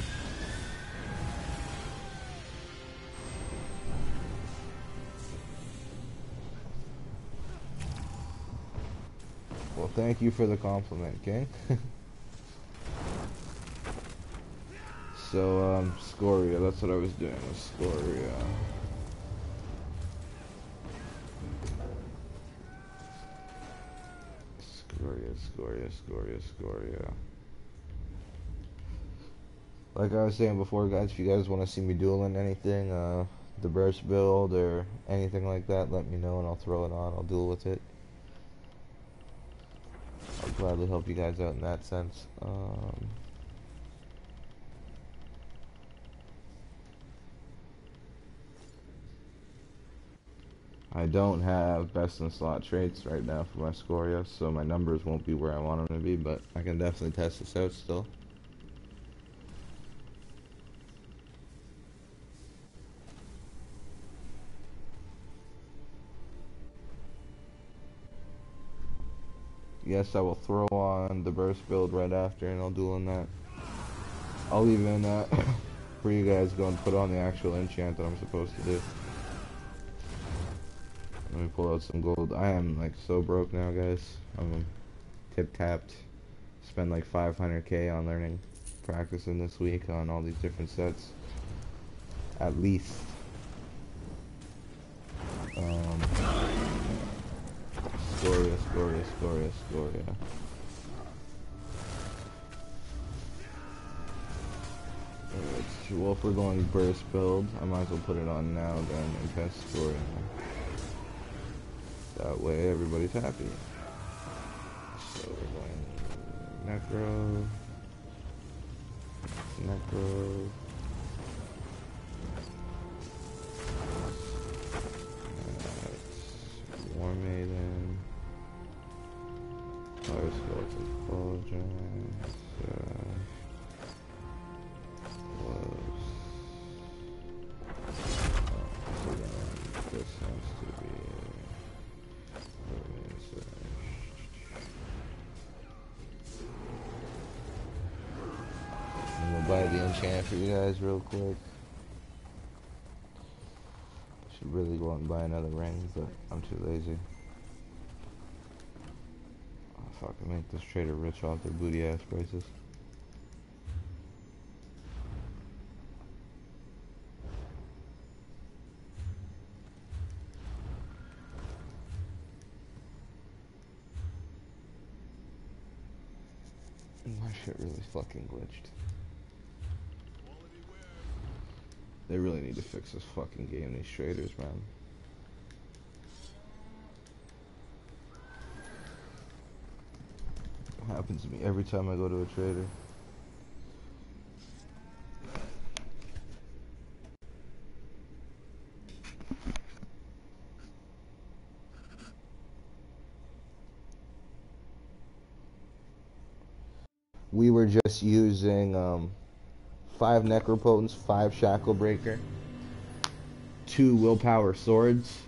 A: Well, thank you for the compliment, King. So, Scoria, that's what I was doing with Scoria. Scoria. Like I was saying before, guys, if you guys want to see me dueling anything, the burst build or anything like that, let me know and I'll throw it on. I'll duel with it. I'll gladly help you guys out in that sense. I don't have best in slot traits right now for my Scoria, so my numbers won't be where I want them to be, but I can definitely test this out still. Yes, I will throw on the burst build right after, and I'll duel in that. I'll even, for you guys, go and put on the actual enchant that I'm supposed to do. Let me pull out some gold. I am, like, so broke now, guys. I'm tip-tapped. Spend, like, 500k on learning, practicing this week on all these different sets. At least. Scoria. Well, if we're going burst build, I might as well put it on now then and test Scoria. That way everybody's happy. So we're going Necro. War Maiden. Fire Skeleton Fulgence. Close. So then this has to be. I'm gonna buy the enchant for you guys real quick. Should really go out and buy another ring, but I'm too lazy. Oh fuck, I make this trader rich off their booty ass prices. My shit really fucking glitched. They really need to fix this fucking game, these traders, man. It happens to me every time I go to a trader. We were just using 5 Necropotents, 5 Shacklebreaker, 2 Willpower Swords,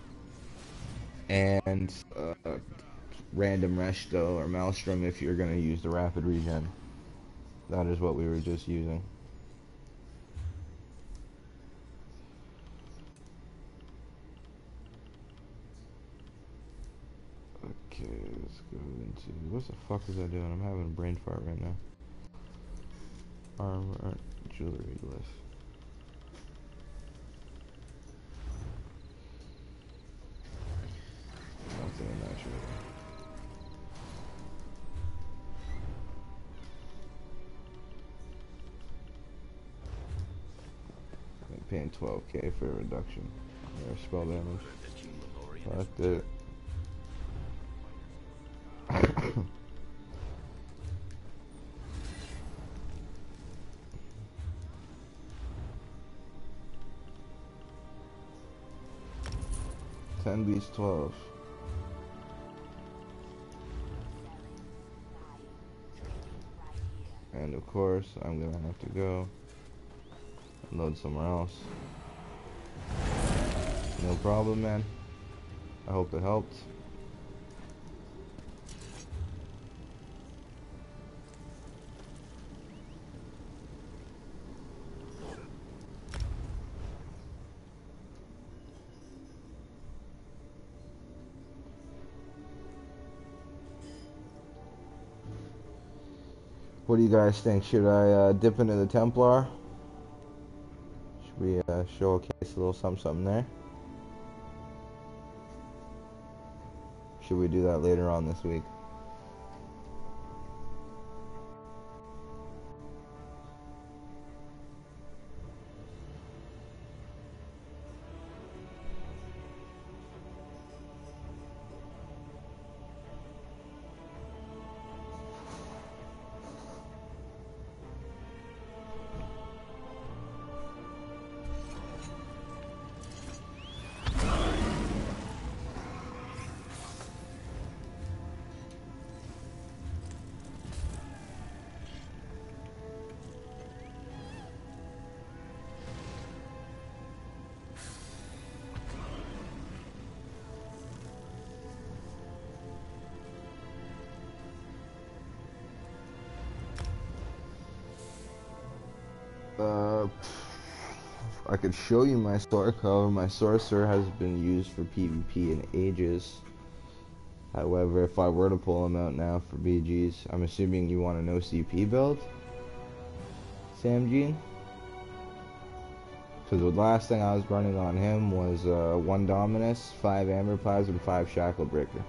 A: and random Resto or Maelstrom if you're going to use the Rapid Regen. That is what we were just using. Okay, let's go into... What the fuck is that doing? I'm having a brain fart right now. Armor, jewelry glyph. Nothing in that shit. I'm paying 12k for a reduction. Or spell damage. Fuck it. 10 beats 12. And of course, I'm gonna have to go and load somewhere else. No problem, man. I hope it helped. What do you guys think? Should I dip into the Templar? Should we showcase a little something there? Should we do that later on this week? I could show you my sword, however my sorcerer has been used for PvP in ages. However, if I were to pull him out now for BGs, I'm assuming you want an OCP build, Sam Jean? Because the last thing I was running on him was 1 Dominus, 5 Amber Plasm, 5 Shacklebreaker.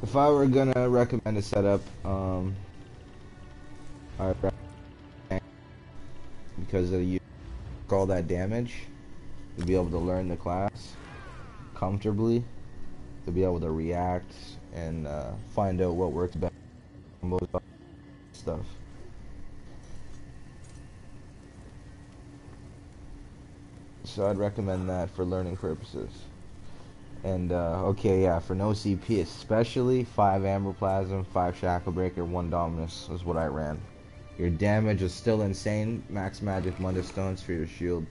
A: If I were gonna recommend a setup, I would recommend because of you all that damage, to be able to learn the class comfortably, to be able to react and find out what works best combos stuff. So I'd recommend that for learning purposes. And okay, yeah, for no CP especially, 5 Amber Plasm, 5 Shackle Breaker, 1 Dominus is what I ran. Your damage is still insane, max magic Mother Stones for your shield.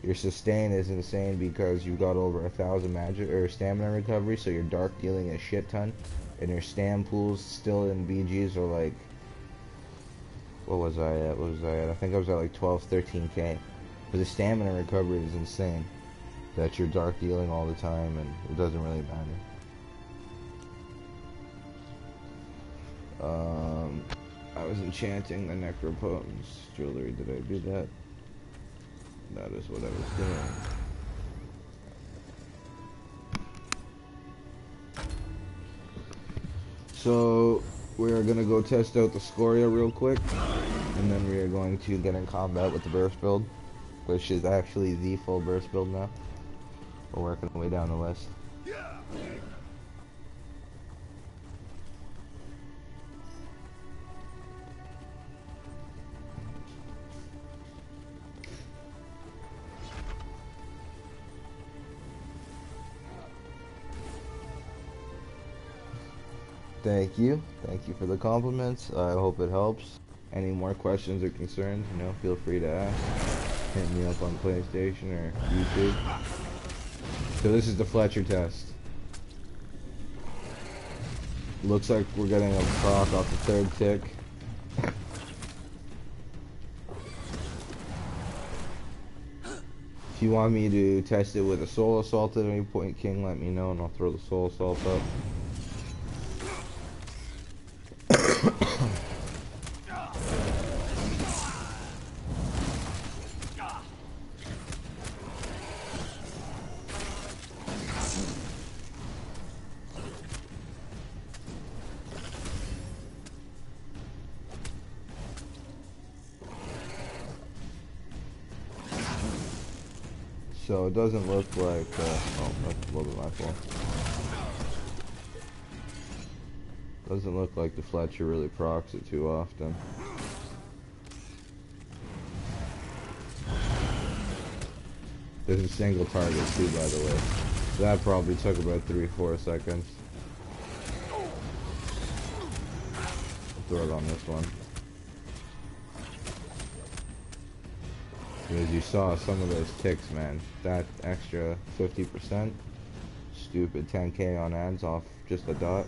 A: Your sustain is insane because you got over 1,000 magic or stamina recovery, so your dark dealing a shit ton. And your stam pools still in BGs are like, what was I at? I think I was at like 12, 13k. But the stamina recovery is insane. That you're dark dealing all the time, and it doesn't really matter. I was enchanting the Necropotence jewelry. Did I do that? That is what I was doing. So we are gonna go test out the Scoria real quick, and then we are going to get in combat with the burst build, which is actually the full burst build now. We're working our way down the list. Thank you for the compliments. I hope it helps. Any more questions or concerns, you know, feel free to ask. Hit me up on PlayStation or YouTube. So this is the Fletcher test. Looks like we're getting a proc off the 3rd tick. If you want me to test it with a Soul Assault at any point, King, let me know and I'll throw the Soul Assault up. So it doesn't look like, oh, that's a little bit my fault. Doesn't look like the Fletcher really procs it too often. There's a single target too, by the way. That probably took about 3-4 seconds. I'll throw it on this one. As you saw, some of those ticks, man, that extra 50%, stupid 10k on ads off just a dot.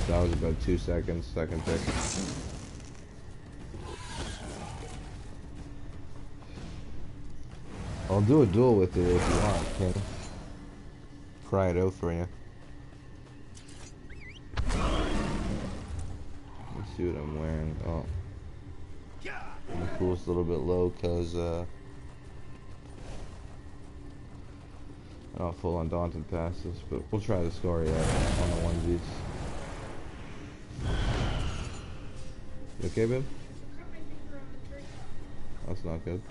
A: That was about 2 seconds, second tick. I'll do a duel with it if you want, King. Cry it out for you. See what I'm wearing. Oh, the pool's a little bit low because I'm not full on Daunted passes, but we'll try the Scoria on the onesies. You okay, babe? That's not good.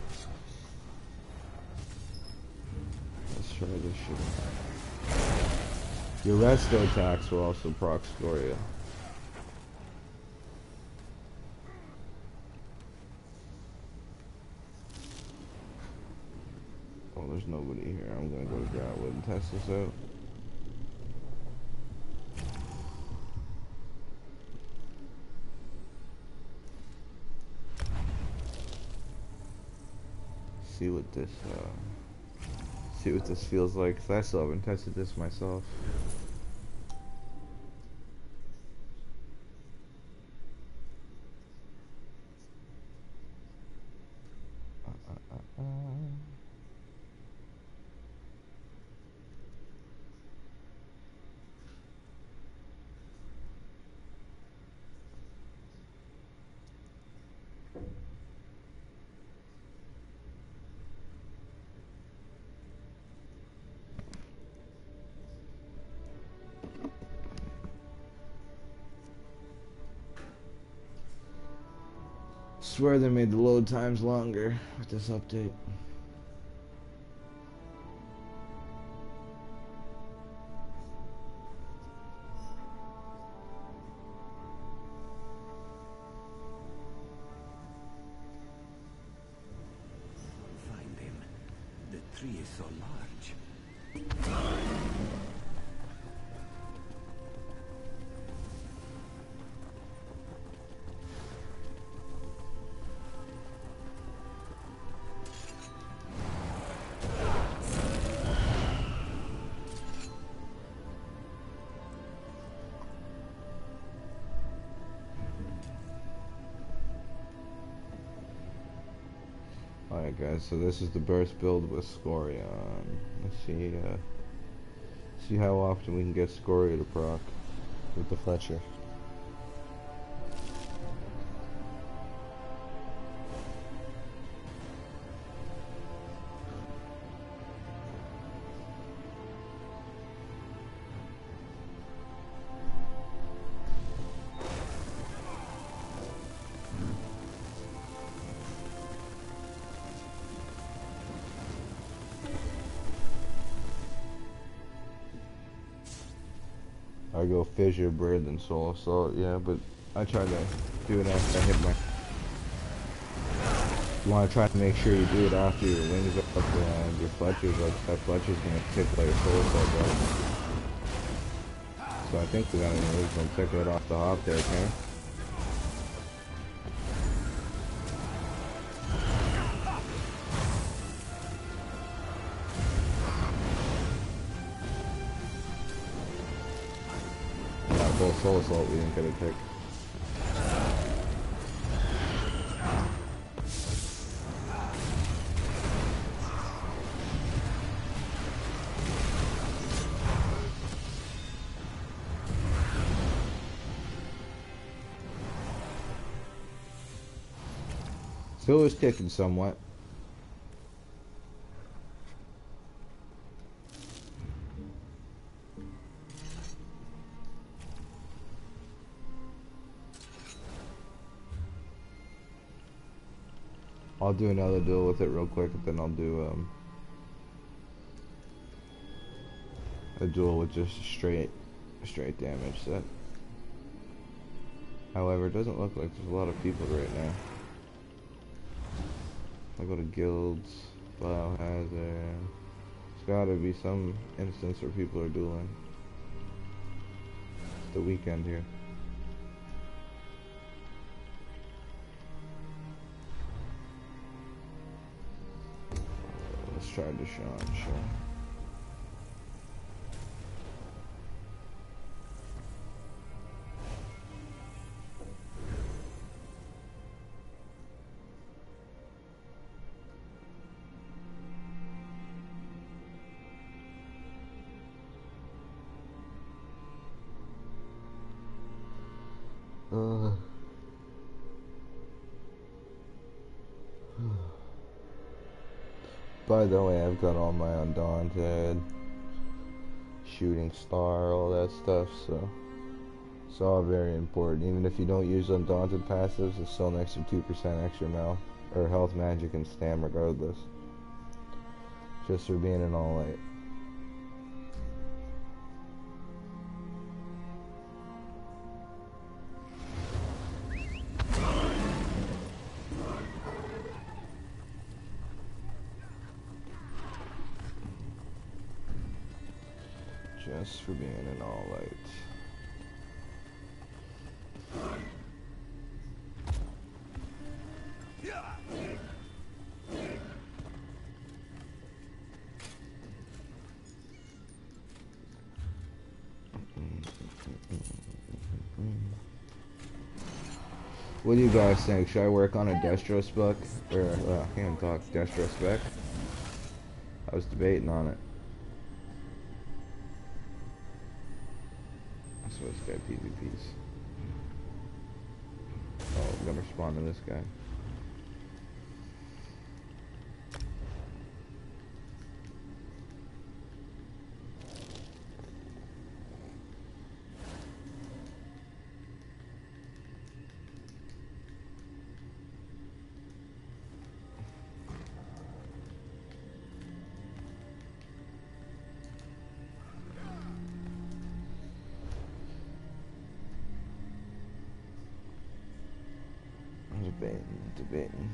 A: Let's try this shit. Your resto attacks will also proc Scoria. Well, there's nobody here. I'm gonna go to Gratwood and test this out. See what this feels like. 'Cause I still haven't tested this myself. swear they made the load times longer with this update.
B: Find him. The tree is so large.
A: Alright guys, so this is the burst build with Scorion. Let's see how often we can get Scoria to proc with the Fletcher. I go Fissure, Bird, and Soul Assault, yeah, but I try to do it after I hit my... You want to try to make sure you do it after your wings are up and your Fletcher's like that Fletcher's gonna tick like a Soul Assault, right? So I think we got an original tick right off the hop there, okay? Full Soul Assault, we didn't get a tick. Still is ticking somewhat. I'll do another duel with it real quick, and then I'll do a duel with just a straight damage set. However, it doesn't look like there's a lot of people right now. I go to guilds, Biohazard. There's gotta be some instance where people are dueling. It's the weekend here. Let's try Deshaun, sure. By the way, I've got all my Undaunted, Shooting Star, all that stuff, so it's all very important. Even if you don't use Undaunted passives, it's still an extra 2% extra health, magic, and stam regardless. Just for being an all-light. Just for being an all-light. What do you guys think? Should I work on a Destro spec? Or, I can't talk, Destro spec? I was debating on it. So this guy PvPs. Oh, I'm gonna respond to this guy. baiting.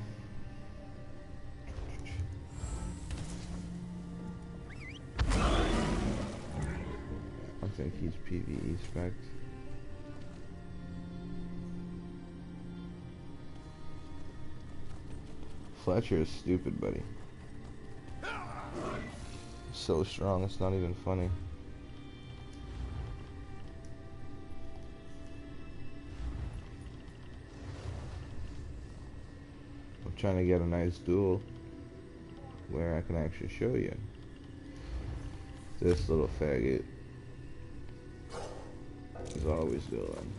A: I think he's PvE spec. Fletcher is stupid, buddy. So strong, it's not even funny. I'm trying to get a nice duel where I can actually show you. This little faggot is always going.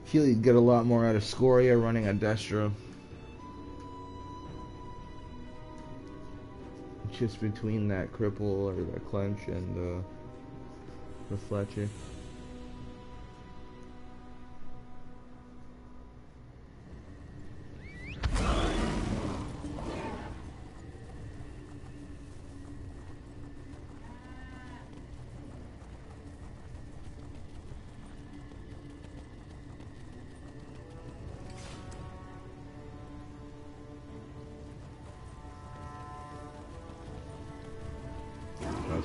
A: Feel you'd get a lot more out of Scoria running a Destro. Just between that cripple or that clench and the Fletcher.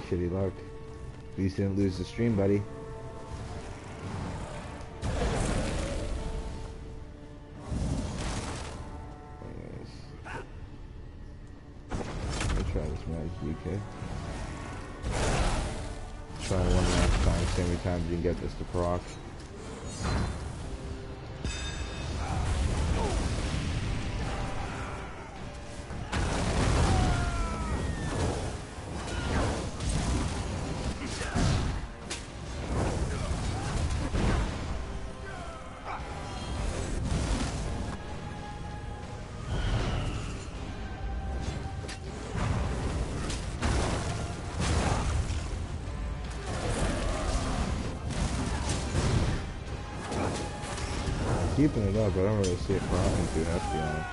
A: Shitty luck. At least didn't lose the stream, buddy. Anyways. Let me try this magic UK. Try one last time, see how many times you can get this to proc. Keeping it up, but I don't really see it proccing too hefty on it.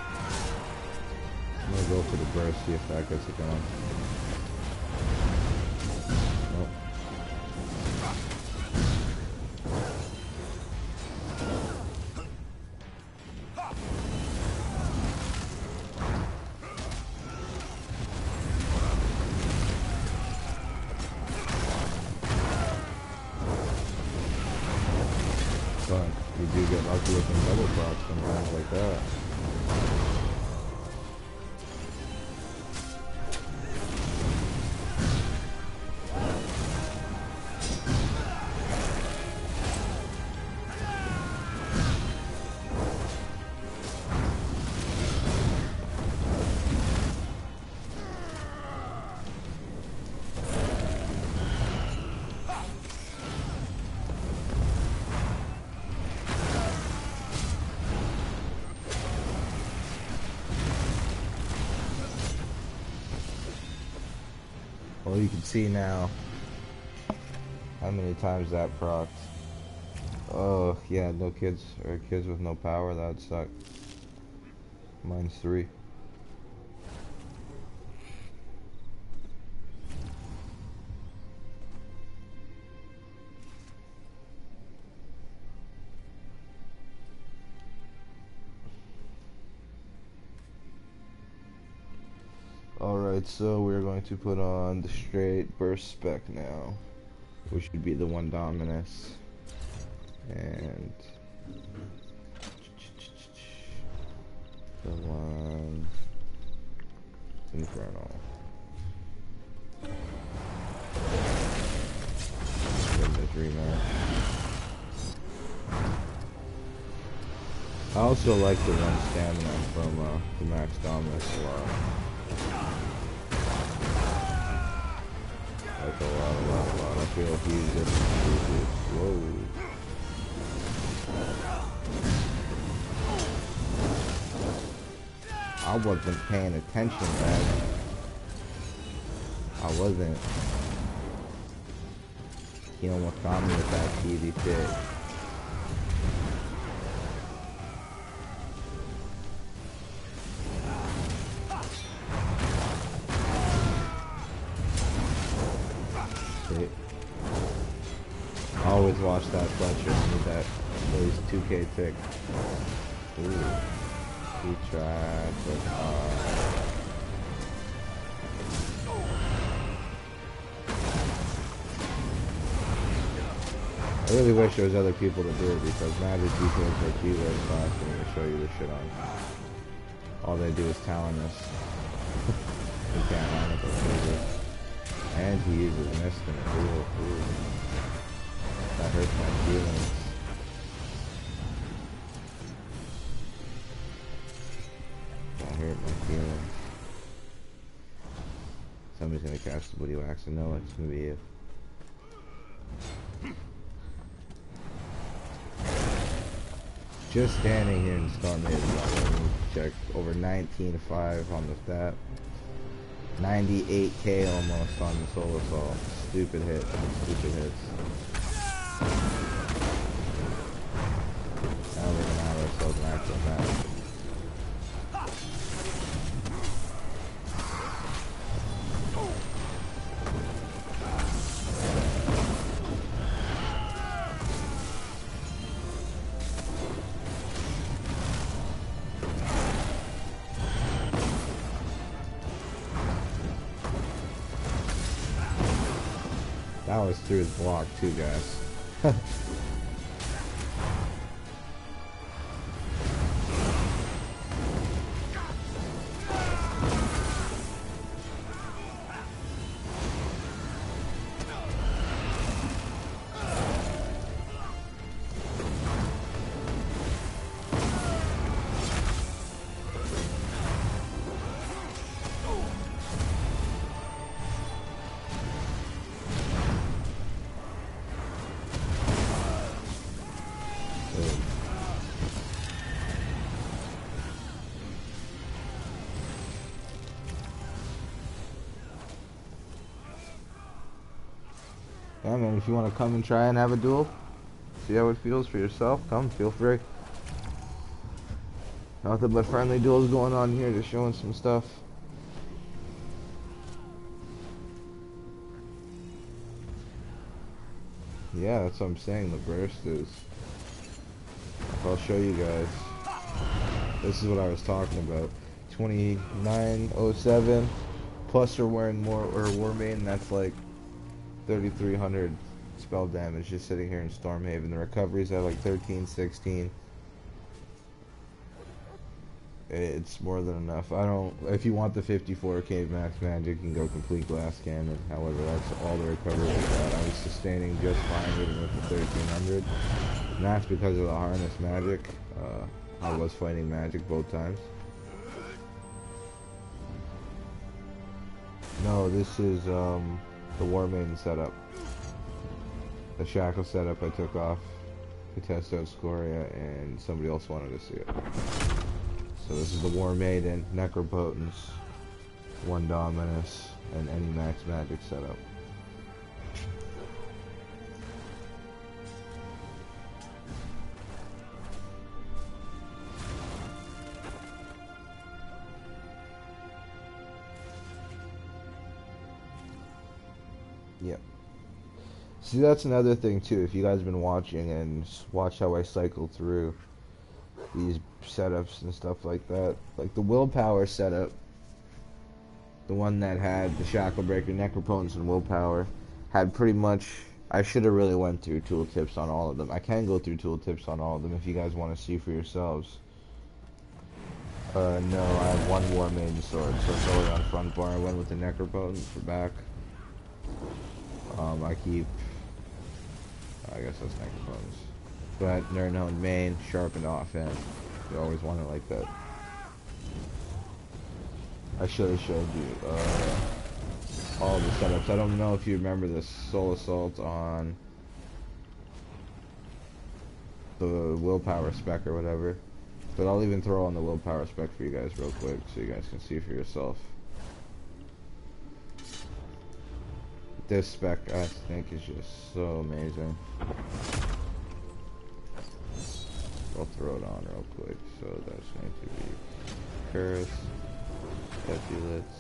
A: I'm gonna go for the burst, see if that gets it going. Nope. But you do get lucky with some double procs sometimes like that. Well, you can see now how many times that procs. Oh, yeah, no kids, or kids with no power, that would suck. Mine's 3. Alright, so we're going to put on the straight burst spec now, which would be the 1 Dominus, and the 1 Infernal. Getting this rematch. I also like the 1 Stamina from the Max Dominus a lot. Like a lot. I feel he's just whoa. I wasn't paying attention, man. I wasn't. He almost got me with that TV fit. Always watch that Fletcher with that. He's 2K tick. Ooh. He tried, but I really wish there was other people to do it because Magden details like you very fast when they show you this shit on. All they do is Tankiness. You can't line up with it. And he uses mist in it. Ooh. That hurts my feelings. That hurt my feelings. Somebody's gonna cast the Woody Wax and know it's gonna be you. Just standing here in Storm Mage, check over 19-5 on the stat. 98k almost on the Soul Assault. Stupid hit. Stupid hits. Now we're gonna have ourselves an actual match. That was through his block too, guys. Yeah, man, if you want to come and try and have a duel, see how it feels for yourself, come, feel free. Nothing but friendly duels going on here, just showing some stuff. Yeah, that's what I'm saying, the burst is. I'll show you guys. This is what I was talking about. 2907, plus you're wearing more, or Warmane, that's like 3,300 spell damage just sitting here in Stormhaven. The recoveries are like 13, 16. It's more than enough. If you want the 54k max magic, you can go complete glass cannon. However, that's all the recovery I got. I was sustaining just fine even with the 1300. And that's because of the harness magic. I was fighting magic both times. No, this is the Warmane setup. The Shackle setup I took off to test out Scoria, and somebody else wanted to see it. So this is the Warmane, Necropotence, 1 Dominus, and any max magic setup. Yep. See, that's another thing too. If you guys have been watching and watch how I cycle through these setups and stuff like that, like the Willpower setup, the one that had the Shackle Breaker, Necropotence, and Willpower, had pretty much. I should have really went through tooltips on all of them. I can go through tooltips on all of them if you guys want to see for yourselves. No, I have one Warmane sword, so it's already on front bar. I went with the Necropotence for back. I keep, I guess that's Necropotence. But Nerdhone main, sharpened offense. You always want it like that. I should have showed you all the setups. I don't know if you remember the Soul Assault on the Willpower spec or whatever. But I'll even throw on the Willpower spec for you guys real quick so you guys can see for yourself. this spec, I think, is just so amazing. I'll throw it on real quick. So that's going to be Curse, Petulets,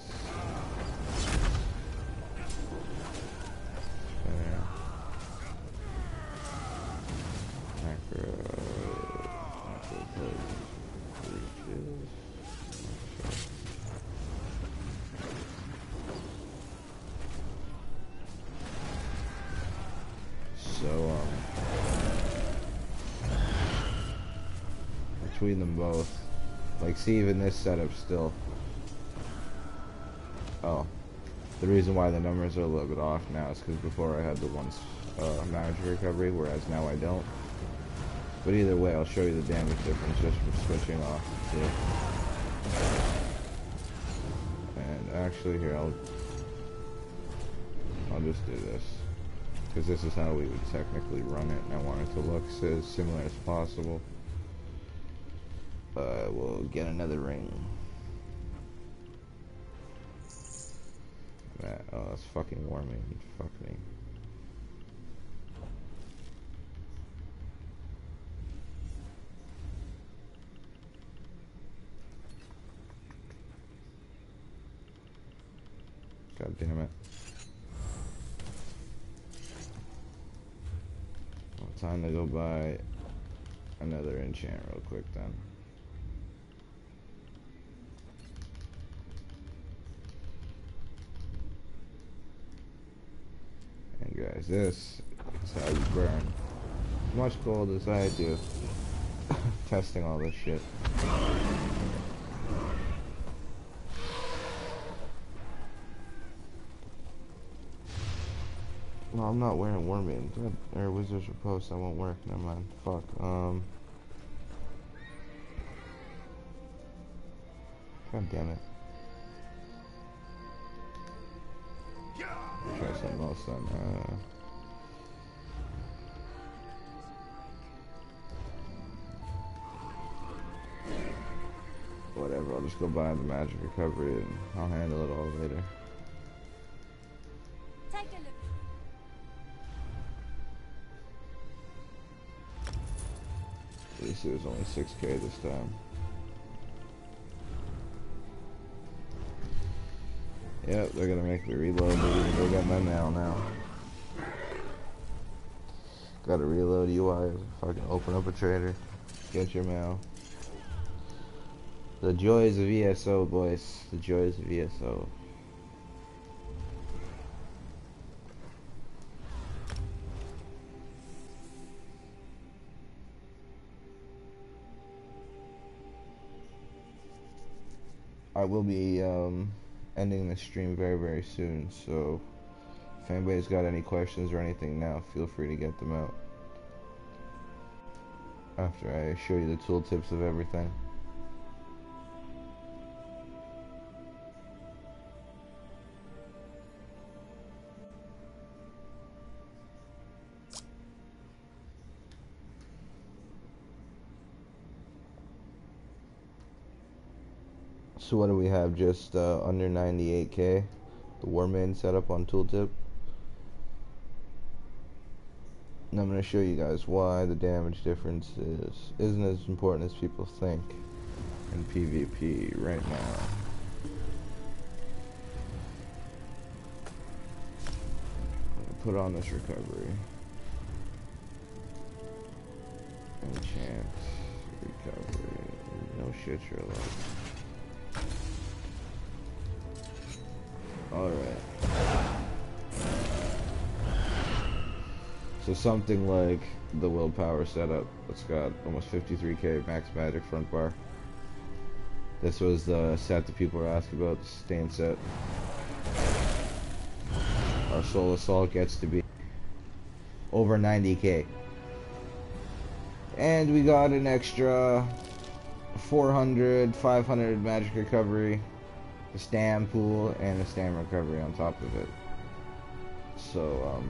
A: between them both, like, see, even this setup still. Oh, the reason why the numbers are a little bit off now is because before I had the one magic recovery, whereas now I don't. But either way, I'll show you the damage difference just from switching off the two. And actually, here, I'll just do this, because this is how we would technically run it, and I want it to look as similar as possible. We'll get another ring. Oh, that's fucking warming. Fuck me. God damn it. Well, time to go buy another enchant real quick then. And guys, this is how you burn as much gold as I do testing all this shit. No, I'm not wearing Warmane. Or Wizard's Repose, that won't work. Never mind. Fuck. God damn it. Try something else then. Whatever, I'll just go buy the magic recovery and I'll handle it all later.
C: Take a look.
A: At least it was only 6k this time. Yep, they're gonna make me reload, but even go get my mail now. Gotta reload UI, fucking open up a trader, get your mail. The joys of ESO, boys. The joys of ESO. I will be ending the stream very, very soon, so if anybody's got any questions or anything now, feel free to get them out after I show you the tooltips of everything. So what do we have? Just under 98k. The Warmane setup on Tooltip. And I'm going to show you guys why the damage difference isn't as important as people think in PvP right now. I'm going to put on this recovery. Enchants. Recovery. No shit, Sherlock. Alright. So something like the Willpower Setup, it's got almost 53k max magic front bar. This was the set that people were asking about, the stain set. Our Soul Assault gets to be over 90k. And we got an extra 400, 500 magic recovery, a stam pool, and a stam recovery on top of it. So,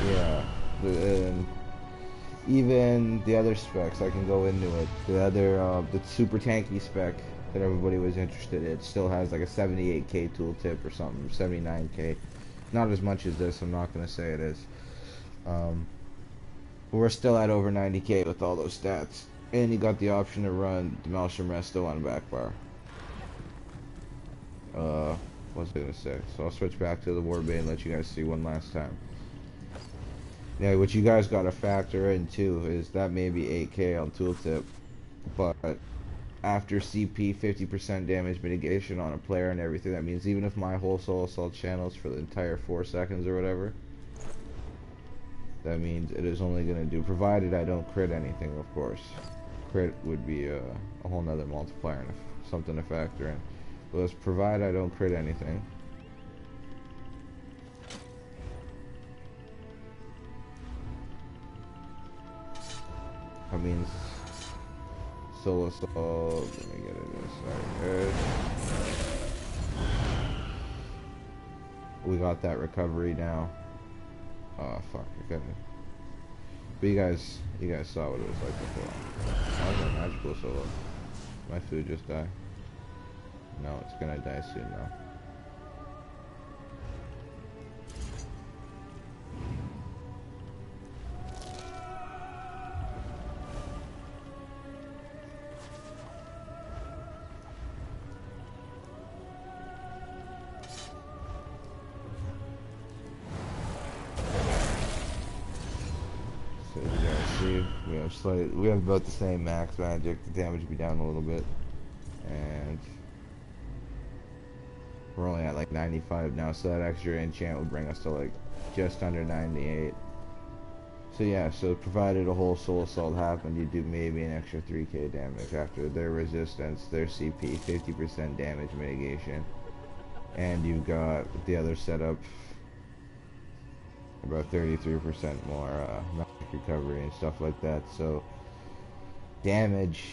A: yeah, and even the other specs, I can go into it. The other, the super tanky spec that everybody was interested in. It still has like a 78k tooltip or something, 79k. Not as much as this, I'm not going to say it is. But we're still at over 90k with all those stats. And you got the option to run Demolisher Resto on back bar. What was I going to say? So I'll switch back to the Warbane and let you guys see one last time. Yeah, what you guys got to factor in too is that may be 8k on tooltip, but after CP 50% damage mitigation on a player and everything, that means even if my whole soul assault channels for the entire 4 seconds or whatever, that means it is only going to do, provided I don't crit anything, of course. Crit would be a whole nother multiplier and something to factor in. But let's provide I don't crit anything. That means solo assault. Let me get it this. We got that recovery now. Oh fuck, I got it. But you guys saw what it was like before. How is that magical solo? My food just died. No, it's gonna die soon though. We have about the same max magic. The damage will be down a little bit, and we're only at like 95 now. So that extra enchant will bring us to like just under 98. So yeah, so provided a whole soul assault happened, you do maybe an extra 3k damage after their resistance, their CP, 50% damage mitigation, and you've got the other setup about 33% more magic recovery and stuff like that. So damage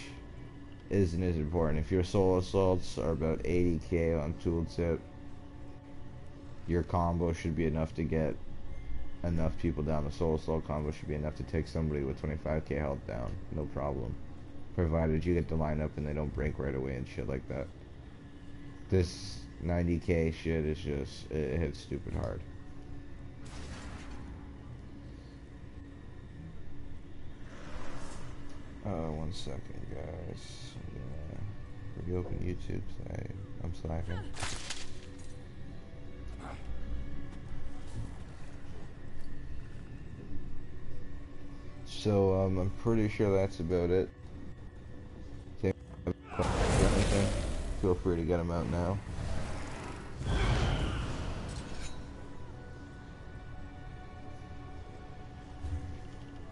A: isn't as important. If your soul assaults are about 80k on tooltip, your combo should be enough to get enough people down. The soul assault combo should be enough to take somebody with 25k health down, no problem, provided you get to line up and they don't break right away and shit like that. This 90k shit is just, it hits stupid hard. One second, guys. I'm gonna reopen YouTube. I'm slacking. So I'm pretty sure that's about it. Okay, feel free to get them out now.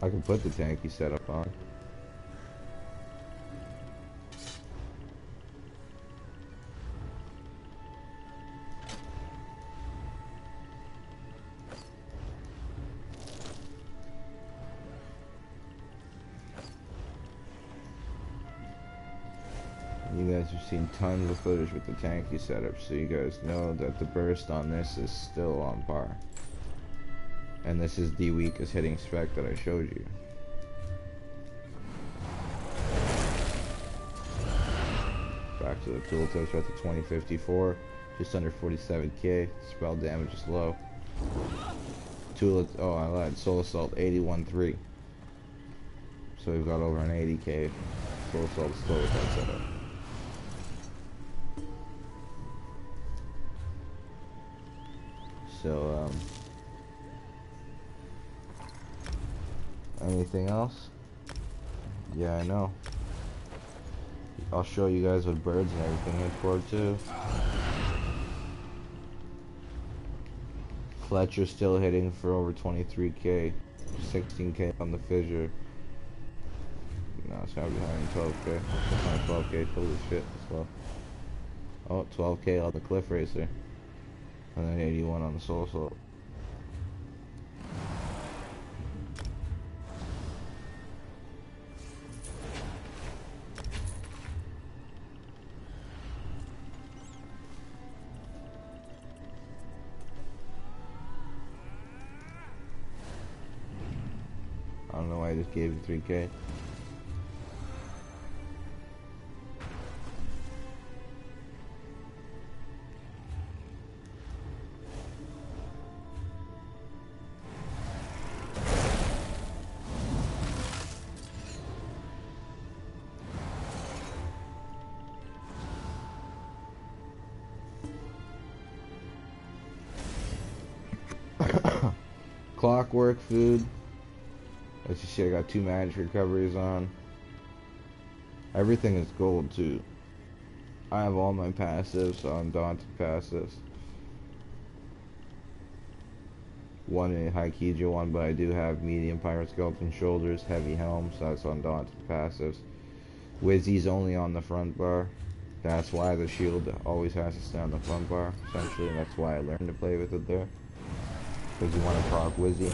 A: I can put the tanky setup on. You guys have seen tons of footage with the tanky setup, so you guys know that the burst on this is still on par. And this is the weakest hitting spec that I showed you. Back to the tooltips, we're at the 2054, just under 47k. Spell damage is low. Oh, I lied. Soul Assault 81.3. So we've got over an 80k. Soul Assault still with that setup. So, anything else? Yeah, I know. I'll show you guys what birds and everything hit for too. Fletcher's still hitting for over 23k, 16k on the fissure. No, it's gotta be higher than 12k. It's not 12k, holy shit, that's low. Oh, 12k on the Cliff Racer. And then 81 on the Soul Assault. I don't know why I just gave you 3k. Clockwork food. As you see, I got 2 magic recoveries on. Everything is gold too. I have all my passives on Undaunted passives. 1 in Haikija one, but I do have medium pirate skeleton shoulders, heavy helm, so that's on Undaunted passives. Wizzy's only on the front bar. That's why the shield always has to stay on the front bar, essentially, and that's why I learned to play with it there. Because you want to proc Wizzy.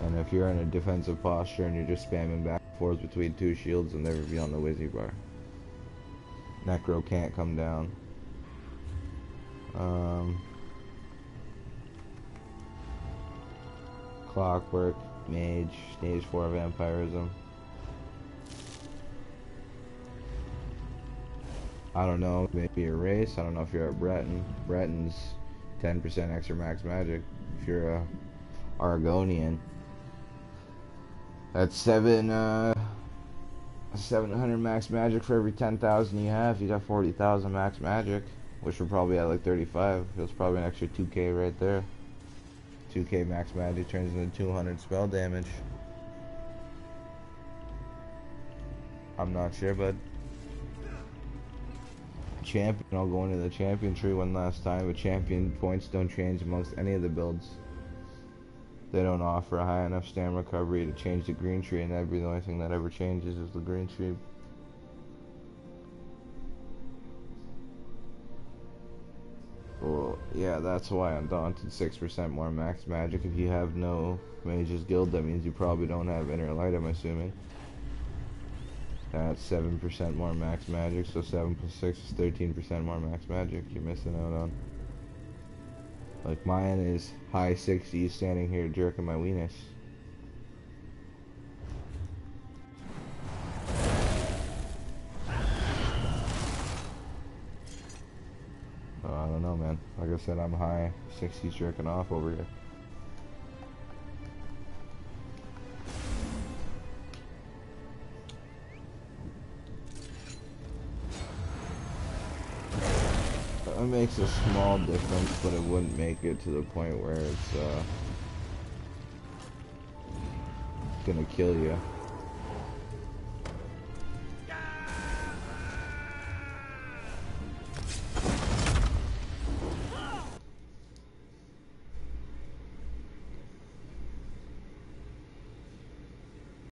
A: And if you're in a defensive posture and you're just spamming back and forth between 2 shields, you'll never be on the Wizzy bar. Necro can't come down. Clockwork Mage, stage 4 vampirism. I don't know, maybe a race. I don't know if you're at Breton. Breton's 10% extra max magic. If you're a Argonian, that's 700 max magic for every 10,000 you have. You got 40,000 max magic, which we're probably at like 35. It's probably an extra 2k right there. 2k max magic turns into 200 spell damage. I'm not sure, but champion, I'll go into the champion tree one last time, but champion points don't change amongst any of the builds. They don't offer a high enough stamina recovery to change the green tree, and that'd be the only thing that ever changes is the green tree. Well, yeah, that's why Undaunted 6% more max magic. If you have no Mages Guild, that means you probably don't have Inner Light, I'm assuming. That's 7% more max magic, so 7 plus 6 is 13% more max magic you're missing out on. Like, mine is high 60s standing here jerking my weenus. Oh, I don't know, man. Like I said, I'm high 60s jerking off over here. It makes a small difference, but it wouldn't make it to the point where it's gonna kill you.